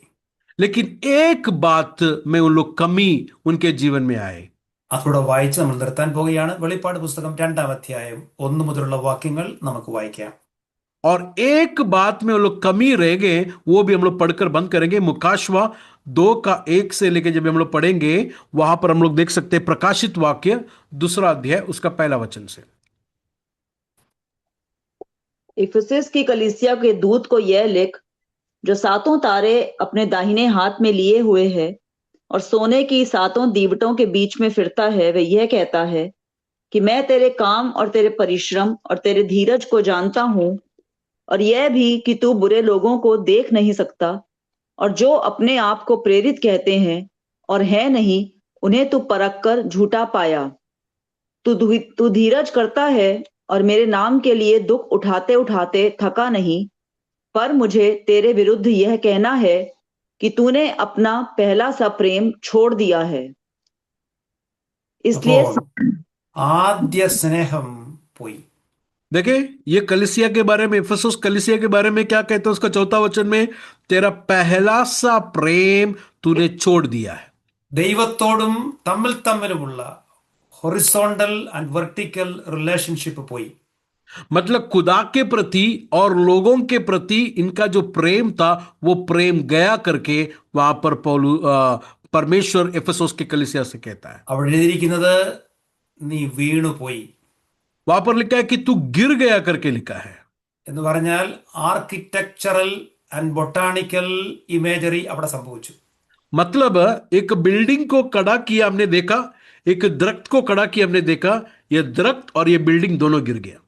Speaker 2: लेकिन एक बात में उन लोग कमी उनके जीवन में आए।
Speaker 1: അതോടെ വായിച്ച് നമ്മൾ നിർത്താൻ പോവുകയാണ്. വെളിപ്പാട് പുസ്തകം 2-ാം അധ്യായം 1 മുതലുള്ള വാക്യങ്ങൾ നമുക്ക് വായിക്കാം.
Speaker 2: और एक बात में वो लोग कमी रह गए, वो भी हम लोग पढ़कर बंद करेंगे। मुकाशवा 2:1 से लेकर जब हम लोग पढ़ेंगे वहां पर हम लोग देख सकते हैं प्रकाशित वाक्य 2 अध्याय उसका 1 वचन से।
Speaker 7: इफिसस की कलीसिया के दूत को यह लिख, जो 7 तारे अपने दाहिने हाथ में लिए हुए है और सोने की 7 दीवटों के बीच में फिरता है, वह यह कहता है, कि मैं तेरे काम और तेरे परिश्रम और तेरे धीरज को जानता हूं, और यह भी कि तू बुरे लोगों को देख नहीं सकता, और जो अपने आप को प्रेरित कहते हैं और है नहीं, उन्हें तू परख कर झूठा पाया। तू धीरज करता है और मेरे नाम के लिए दुख उठाते उठाते थका नहीं, पर मुझे तेरे विरुद्ध यह कहना है कि तूने अपना पहला सा प्रेम छोड़ दिया है। इसलिए
Speaker 1: അപ്പോൾ ആദ്യ സ്നേഹം പോയി.
Speaker 2: देखिए, ये कलिसिया के बारे में, इफिसुस कलिसिया के बारे में क्या कहते हैं उसका 4वां वचन में, तेरा पहला सा प्रेम तूने छोड़ दिया है।
Speaker 1: ദൈവത്തോടും തമ്മിൽ തമ്മിലുമുള്ള ഹൊറിസോണ്ടൽ ആൻഡ് വെർട്ടിക്കൽ റിലേഷൻഷിപ്പ് പോയി.
Speaker 2: मतलब खुदा के प्रति और लोगों के प्रति इनका जो प्रेम था वो प्रेम गया करके वहां पर परमेश्वर इफिसुस के कलिसिया से कहता है।
Speaker 1: അവിടെ എഴുതിയിരിക്കുന്നത് നീ വീണുപോയി
Speaker 2: वहां पर लिखा है कि तू गिर गया करके लिखा है।
Speaker 1: എന്ന് പറഞ്ഞാൽ ആർക്കിടെക്ചറൽ ആൻഡ് ബൊട്ടാണിക്കൽ ഇമേജറി അവിടെ സംഭവിച്ചു.
Speaker 2: मतलब एक बिल्डिंग को खड़ा किया हमने देखा, एक दरख्त को खड़ा किया हमने देखा, ये दरख्त और ये बिल्डिंग दोनों गिर गया।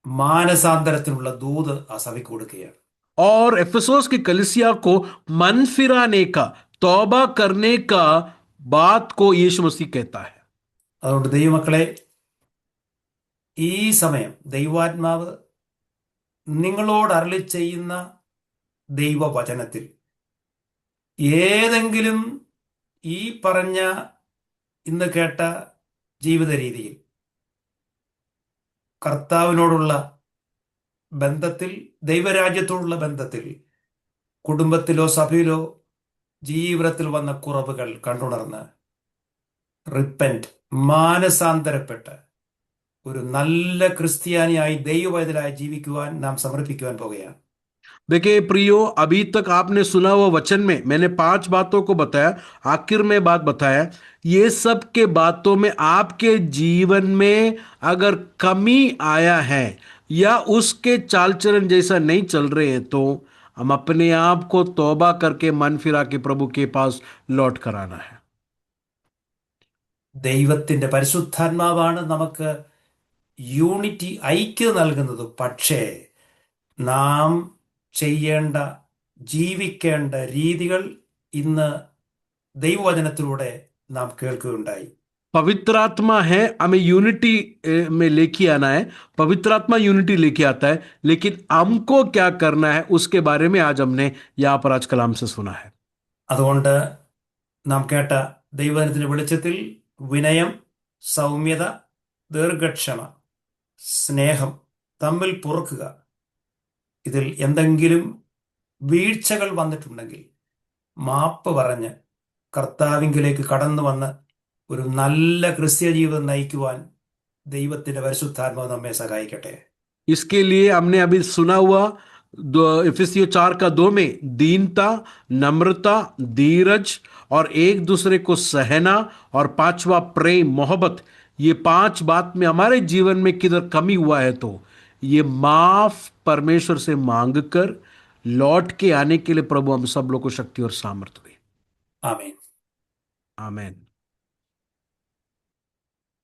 Speaker 1: മാനസാന്തരത്തിനുള്ള ദൂത് ആ സഭയ്ക്ക് കൊടുക്കുകയാണ്.
Speaker 2: और एफेसोस की कलिसिया को मन फिराने का, तौबा करने का बात को यीशु मसीह कहता है।
Speaker 1: അതുകൊണ്ട് ദൈവമക്കളെ, ഈ സമയം ദൈവാത്മാവ് നിങ്ങളോട് അരുളി ചെയ്യുന്ന ദൈവവചനത്തിൽ ഏതെങ്കിലും ഈ പറഞ്ഞ ഇന്ന് കേട്ട ജീവിത രീതിയിൽ കർത്താവിനോടുള്ള ബന്ധത്തിൽ, ദൈവരാജ്യത്തോടുള്ള ബന്ധത്തിൽ, കുടുംബത്തിലോ സഭയിലോ ജീവിതത്തിൽ വന്ന കുറവുകൾ കണ്ടുണർന്ന് റിപ്പന്റ്, മാനസാന്തരപ്പെട്ട് ഒരു നല്ല ക്രിസ്ത്യാനിയായി ദൈവവൈതലായി ജീവിക്കുവാൻ നാം സമർപ്പിക്കുവാൻ പോകുകയാണ്.
Speaker 2: देखिए प्रियो, अभी तक आपने सुना हुआ वचन में मैंने 5 बातों को बताया, आखिर में बात बताया, ये सब के बातों में आपके जीवन में अगर कमी आया है या उसके चाल चलन जैसा नहीं चल रहे हैं तो हम अपने आप को तौबा करके मन फिरा के प्रभु के पास लौट कर आना है।
Speaker 1: ദൈവത്തിന്റെ പരിശുദ്ധാത്മാവാണ് നമുക്ക് യൂണിറ്റി, ഐക്യം നൽകുന്നത്. പക്ഷേ നാം ചെയ്യേണ്ട, ജീവിക്കേണ്ട രീതികൾ ഇന്ന് ദൈവവചനത്തിലൂടെ നാം കേൾക്കുകയുണ്ടായി.
Speaker 2: पवित्र आत्मा है, हमें यूनिटी में लेके आना है, पवित्र आत्मा यूनिटी लेके आता है, लेकिन हमको क्या करना है उसके बारे में आज हमने यहां पर आज कलाम से सुना है।
Speaker 1: അതുകൊണ്ട് നാം കേട്ട ദൈവവചനത്തിന്റെ വെളിച്ചത്തിൽ വിനയം, സൗമ്യത, ദീർഘക്ഷമ, സ്നേഹം, തമ്മിൽ പൊറുക്കുക, ഇതിൽ എന്തെങ്കിലും വീഴ്ചകൾ വന്നിട്ടുണ്ടെങ്കിൽ മാപ്പ് പറഞ്ഞ് കർത്താവിങ്കിലേക്ക് കടന്നു വന്ന് ഒരു നല്ല ക്രിസ്ത്യ ജീവിതം നയിക്കുവാൻ ദൈവത്തിന്റെ പരിശുദ്ധാത്മാവ് നമ്മെ സഹായിക്കട്ടെ.
Speaker 2: इसके लिए हमने अभी सुना हुआ इफिसियों 4:2 में दीनता, नम्रता, धीरज और एक दूसरे को सहना, और 5वां प्रेम, मोहब्बत। ये 5 बात में हमारे जीवन में किधर कमी हुआ है तो ये माफ परमेश्वर से मांग कर लौट के आने के लिए प्रभु हम सब लोग को शक्ति और सामर्थ्य दे।
Speaker 1: ആമേൻ.
Speaker 2: आमेन।